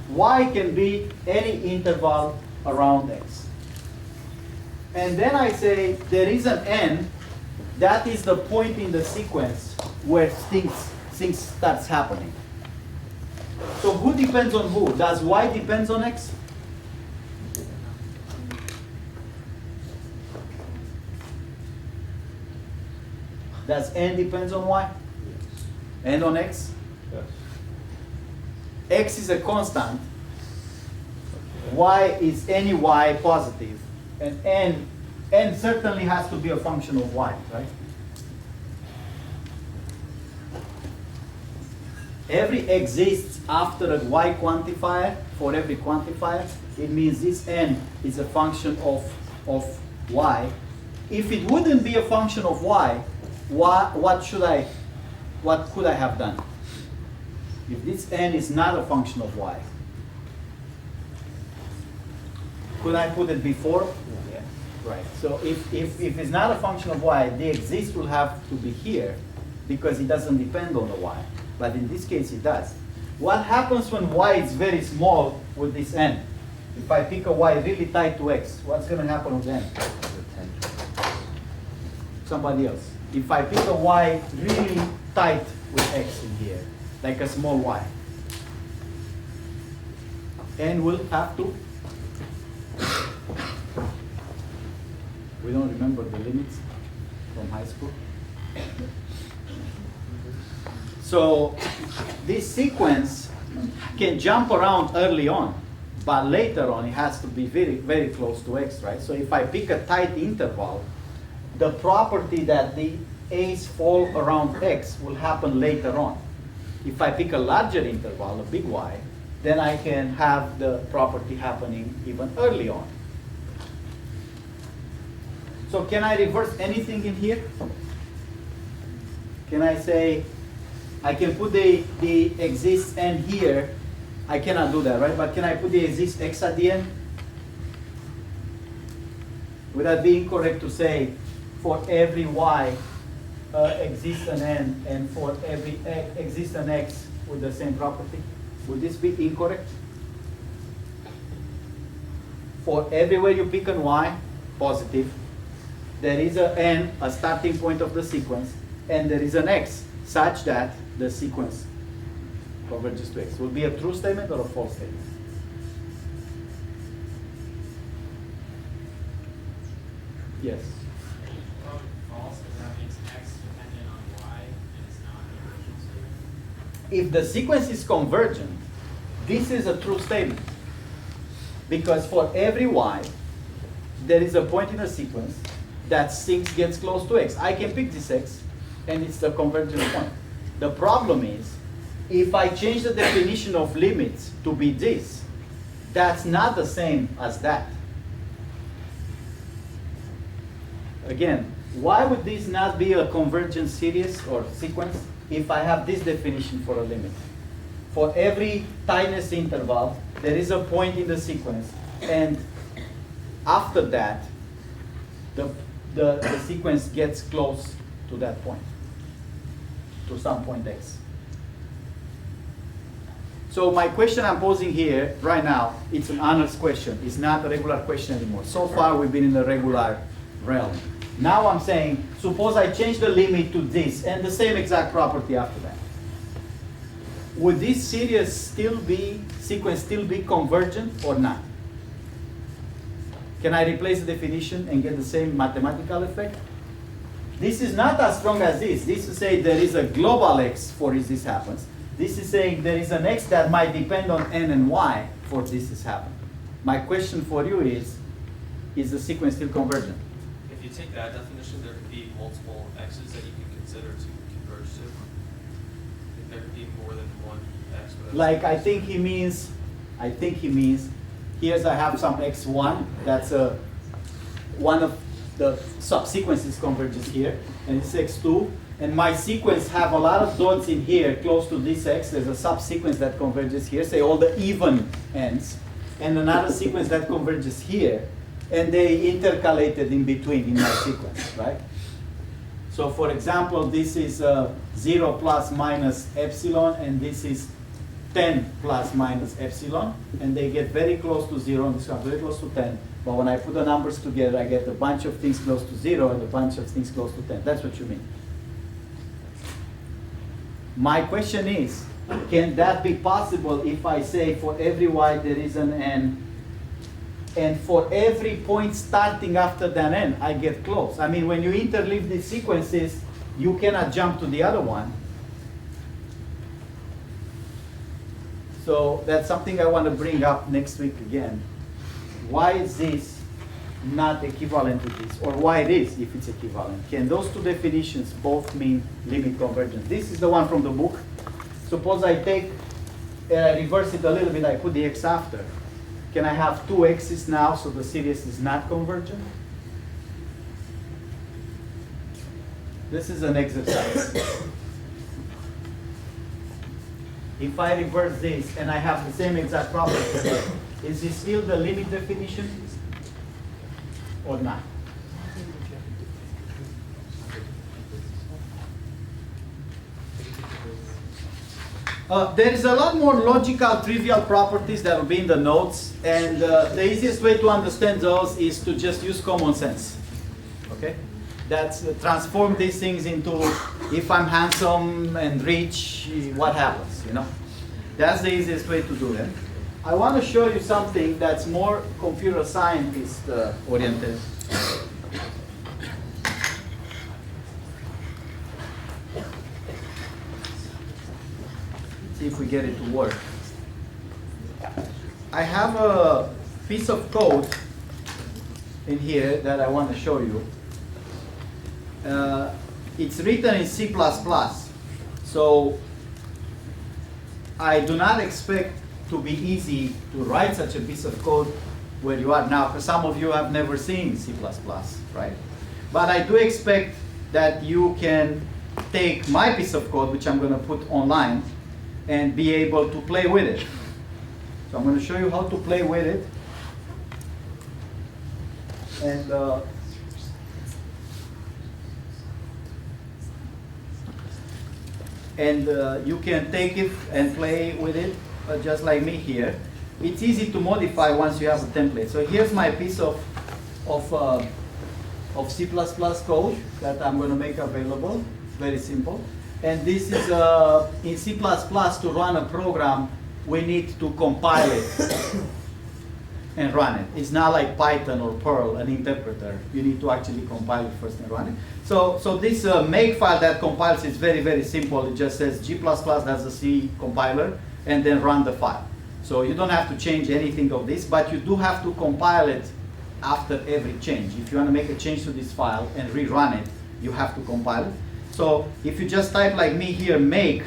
[SPEAKER 1] Y can be any interval around x. And then I say there is an n, that is the point in the sequence where things starts happening. So who depends on who? Does y depends on x? Does n depends on y? And on x?
[SPEAKER 6] Yes.
[SPEAKER 1] X is a constant. Y is any y positive. And n certainly has to be a function of y, right? Every exists after a y quantifier, for every quantifier, it means this n is a function of y. If it wouldn't be a function of y, what could I have done? If this n is not a function of y, could I put it before? Yeah. Right. So if it's not a function of y, the exist will have to be here because it doesn't depend on the y. But in this case, it does. What happens when y is very small with this n? If I pick a y really tight to x, what's going to happen with n? Somebody else. If I pick a y really tight with x in here, like a small y, n will have to. We don't remember the limits from high school. So this sequence can jump around early on, but later on it has to be very, very close to x, right? So if I pick a tight interval, the property that the a's fall around x will happen later on. If I pick a larger interval, a big y, then I can have the property happening even early on. So can I reverse anything in here? Can I say, I can put the exists n here. I cannot do that, right? But can I put the exists x at the end? Would that be incorrect to say for every y exists an n and for every exists an x with the same property? Would this be incorrect? For everywhere you pick an y, positive, there is an n, a starting point of the sequence, and there is an x such that the sequence converges to x. Will be a true statement or a false statement? Yes.
[SPEAKER 5] Well, false, because that makes x dependent on y, and it's not an original statement.
[SPEAKER 1] If the sequence is convergent, this is a true statement. Because for every y, there is a point in a sequence that 6 gets close to x. I can pick this x, and it's the convergent point. The problem is, if I change the definition of limits to be this, that's not the same as that. Again, why would this not be a convergent series or sequence if I have this definition for a limit? For every tightness interval, there is a point in the sequence, and after that, the sequence gets close to that point, to some point x. So my question I'm posing here right now, it's an honors question. It's not a regular question anymore. So far, we've been in the regular realm. Now I'm saying, suppose I change the limit to this and the same exact property after that. Would this series sequence still be convergent or not? Can I replace the definition and get the same mathematical effect? This is not as strong as this. This is saying there is a global x for if this happens. This is saying there is an x that might depend on n and y for this to happen. My question for you is the sequence still convergent?
[SPEAKER 9] If you take that definition, there could be multiple x's that you can consider to converge to. I think there could be more than one x. but that's-
[SPEAKER 1] Like I think he means, here's I have some x1, that's one of the subsequences converges here, and it's x2, and my sequence have a lot of dots in here close to this x. There's a subsequence that converges here, say all the even ends, and another sequence that converges here, and they intercalated in between in my sequence, right? So for example, this is 0 plus minus epsilon, and this is 10 plus minus epsilon, and they get very close to 0, and this comes very close to 10. But when I put the numbers together, I get a bunch of things close to 0 and a bunch of things close to 10. That's what you mean. My question is, can that be possible if I say for every y there is an n, and for every point starting after that n, I get close? I mean, when you interleave these sequences, you cannot jump to the other one. So that's something I want to bring up next week again. Why is this not equivalent to this? Or why it is if it's equivalent? Can those two definitions both mean limit convergence? This is the one from the book. Suppose I take, reverse it a little bit, I put the x after. Can I have two x's now so the series is not convergent? This is an exercise. If I reverse this and I have the same exact property, is this still the limit definition or not? There is a lot more logical, trivial properties that will be in the notes, and the easiest way to understand those is to just use common sense. Okay? That's transform these things into, if I'm handsome and rich, what happens, you know? That's the easiest way to do it. I want to show you something that's more computer scientist oriented. See if we get it to work. I have a piece of code in here that I want to show you. It's written in C++, so I do not expect to be easy to write such a piece of code where you are now, because some of you have never seen C++, right? But I do expect that you can take my piece of code, which I'm going to put online, and be able to play with it. So I'm going to show you how to play with it. And you can take it and play with it, just like me here. It's easy to modify once you have a template. So here's my piece of C++ code that I'm going to make available. Very simple. And this is in C++ to run a program, we need to compile it and run it. It's not like Python or Perl, an interpreter. You need to actually compile it first and run it. So this make file that compiles is very, very simple. It just says G++ has a C compiler, and then run the file. So you don't have to change anything of this, but you do have to compile it after every change. If you want to make a change to this file and rerun it, you have to compile it. So if you just type like me here, make,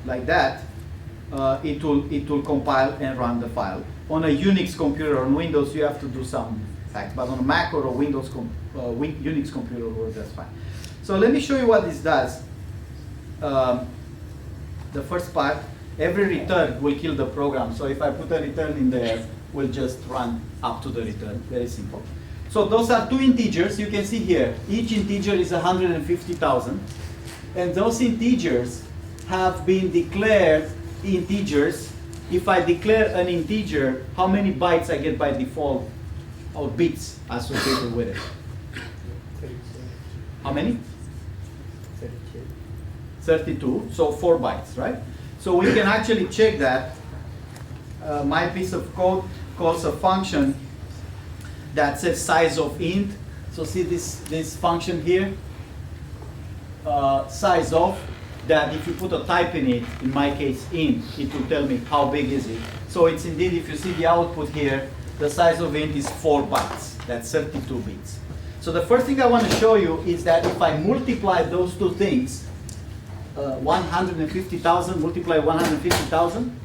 [SPEAKER 1] like that, it will compile and run the file. On a Unix computer, on Windows, you have to do some hacks, but on a Mac or a Windows Unix computer, that's fine. So let me show you what this does. The first part, every return will kill the program. So if I put a return in there, we'll just run up to the return. Very simple. So those are two integers. You can see here, each integer is 150,000. And those integers have been declared integers. If I declare an integer, how many bytes I get by default, or bits associated with it? How many? 32, so 4 bytes, right? So we can actually check that. My piece of code calls a function that says size of int. So see this function here, size of, that if you put a type in it, in my case int, it will tell me how big is it. So it's indeed, if you see the output here, the size of int is 4 bytes. That's 32 bits. So the first thing I want to show you is that if I multiply those two things, 150,000 multiply 150,000,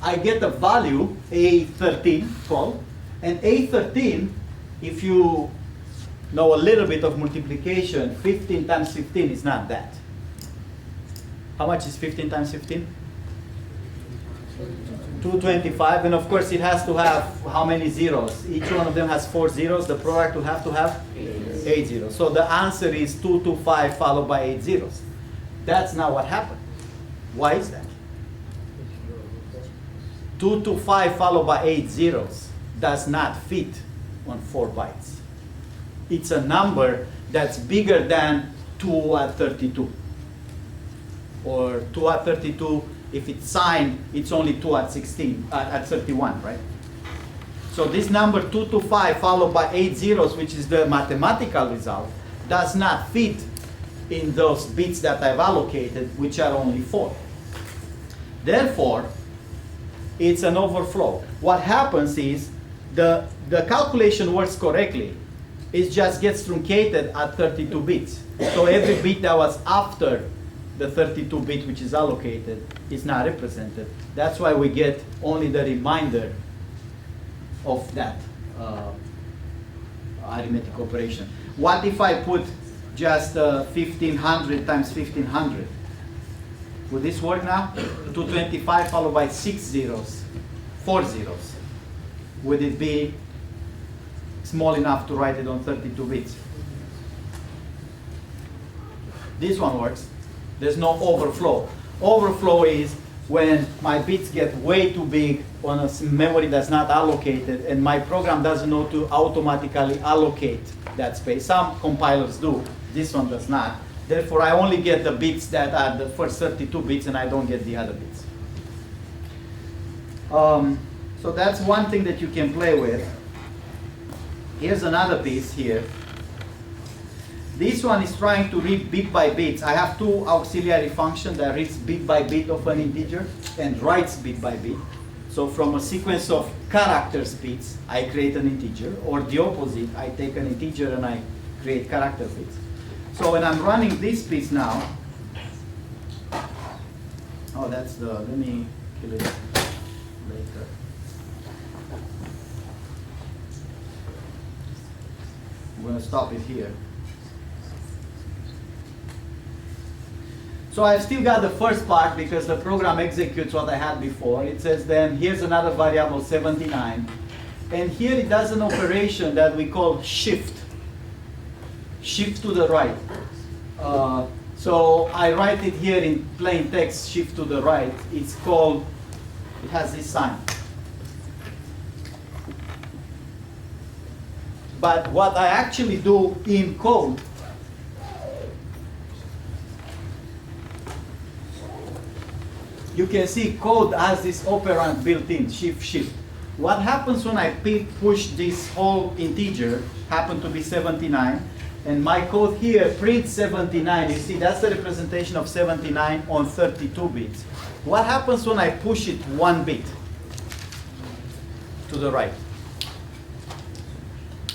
[SPEAKER 1] I get a value, A13 called. And A13, if you know a little bit of multiplication, 15 times 15 is not that. How much is 15 times 15? 225, and of course it has to have how many zeros? Each one of them has 4 zeros. The product will have to have 8 zeros. So the answer is 225 followed by 8 zeros. That's not what happened. Why is that? 225 followed by 8 zeros does not fit on 4 bytes. It's a number that's bigger than 2 at 32. Or 2 at 32, if it's signed, it's only 2 at 16, at 31, right? So this number 225 followed by 8 zeros, which is the mathematical result, does not fit in those bits that I've allocated, which are only 4. Therefore, it's an overflow. What happens is the calculation works correctly. It just gets truncated at 32 bits. So every bit that was after the 32 bit which is allocated is not represented. That's why we get only the remainder of that arithmetic operation. What if I put just 1500 times 1500? Would this work now? 225 followed by 6 zeros, 4 zeros. Would it be small enough to write it on 32 bits? This one works. There's no overflow. Overflow is when my bits get way too big on a memory that's not allocated, and my program doesn't know to automatically allocate that space. Some compilers do. This one does not. Therefore, I only get the bits that are the first 32 bits, and I don't get the other bits. So that's one thing that you can play with. Here's another piece here. This one is trying to read bit by bit. I have two auxiliary functions that reads bit by bit of an integer and writes bit by bit. So from a sequence of characters bits, I create an integer, or the opposite, I take an integer and I create character bits. So when I'm running this piece now, oh, that's the, let me kill it later. I'm going to stop it here. So I've still got the first part because the program executes what I had before. It says then, here's another variable 79. And here it does an operation that we call shift. Shift to the right. So I write it here in plain text, shift to the right. It's called, it has this sign. But what I actually do in code you can see code has this operand built in, shift. What happens when I push this whole integer, happen to be 79, and my code here prints 79, you see that's the representation of 79 on 32 bits. What happens when I push it 1 bit to the right?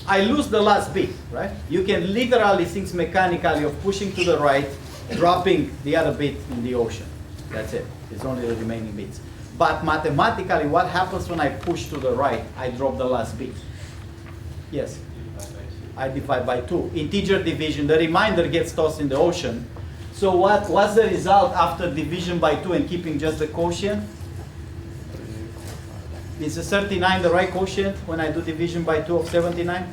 [SPEAKER 1] I lose the last bit, right? You can literally think mechanically of pushing to the right, dropping the other bit in the ocean. That's it. It's only the remaining bits. But mathematically, what happens when I push to the right? I drop the last bit. Yes? I divide by 2. Integer division, the remainder gets tossed in the ocean. So what's the result after division by 2 and keeping just the quotient? Is the 39 the right quotient when I do division by 2 of 79?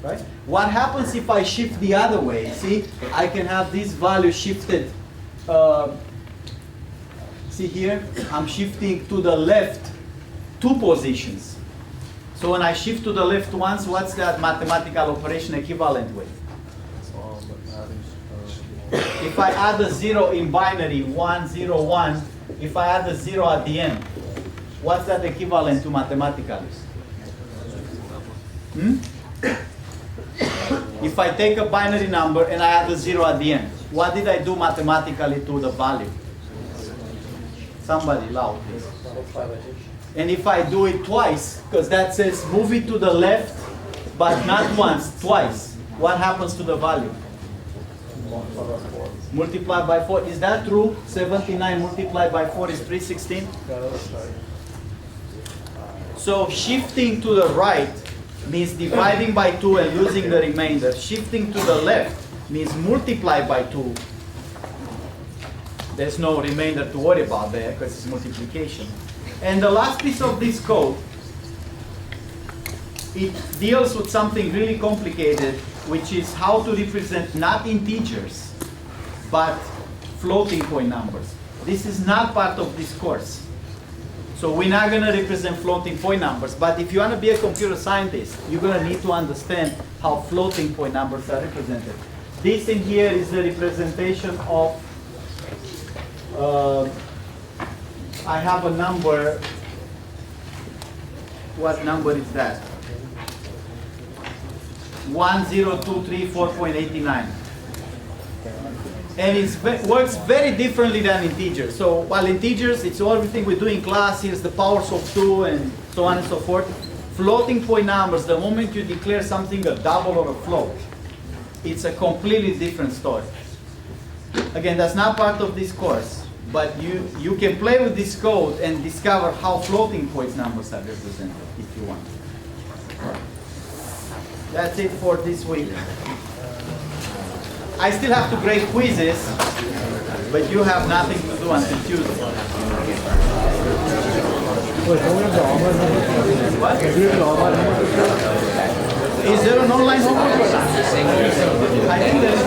[SPEAKER 1] Right? What happens if I shift the other way? See, I can have this value shifted. See here, I'm shifting to the left 2 positions. So when I shift to the left once, what's that mathematical operation equivalent with? If I add a 0 in binary, 1, 0, 1, if I add a 0 at the end, what's that equivalent to mathematically? If I take a binary number and I add a 0 at the end, what did I do mathematically to the value? Somebody loud, please. And if I do it twice, because that says move it to the left, but not once, twice, what happens to the value? Multiplied by 4. Is that true? 79 multiplied by 4 is 316? So shifting to the right means dividing by 2 and losing the remainder. Shifting to the left means multiply by 2. There's no remainder to worry about there because it's multiplication. And the last piece of this code, it deals with something really complicated, which is how to represent not integers, but floating point numbers. This is not part of this course. So we're not going to represent floating point numbers, but if you want to be a computer scientist, you're going to need to understand how floating point numbers are represented. This in here is the representation of, I have a number. What number is that? 10234.89. And it works very differently than integers. So while integers, it's everything we do in class, here's the powers of 2 and so on and so forth. Floating point numbers, the moment you declare something a double or a float, it's a completely different story. Again, that's not part of this course, but you can play with this code and discover how floating point numbers are represented if you want. That's it for this week. I still have to grade quizzes, but you have nothing to do until Tuesday. What? Is there an online homework? I think there is.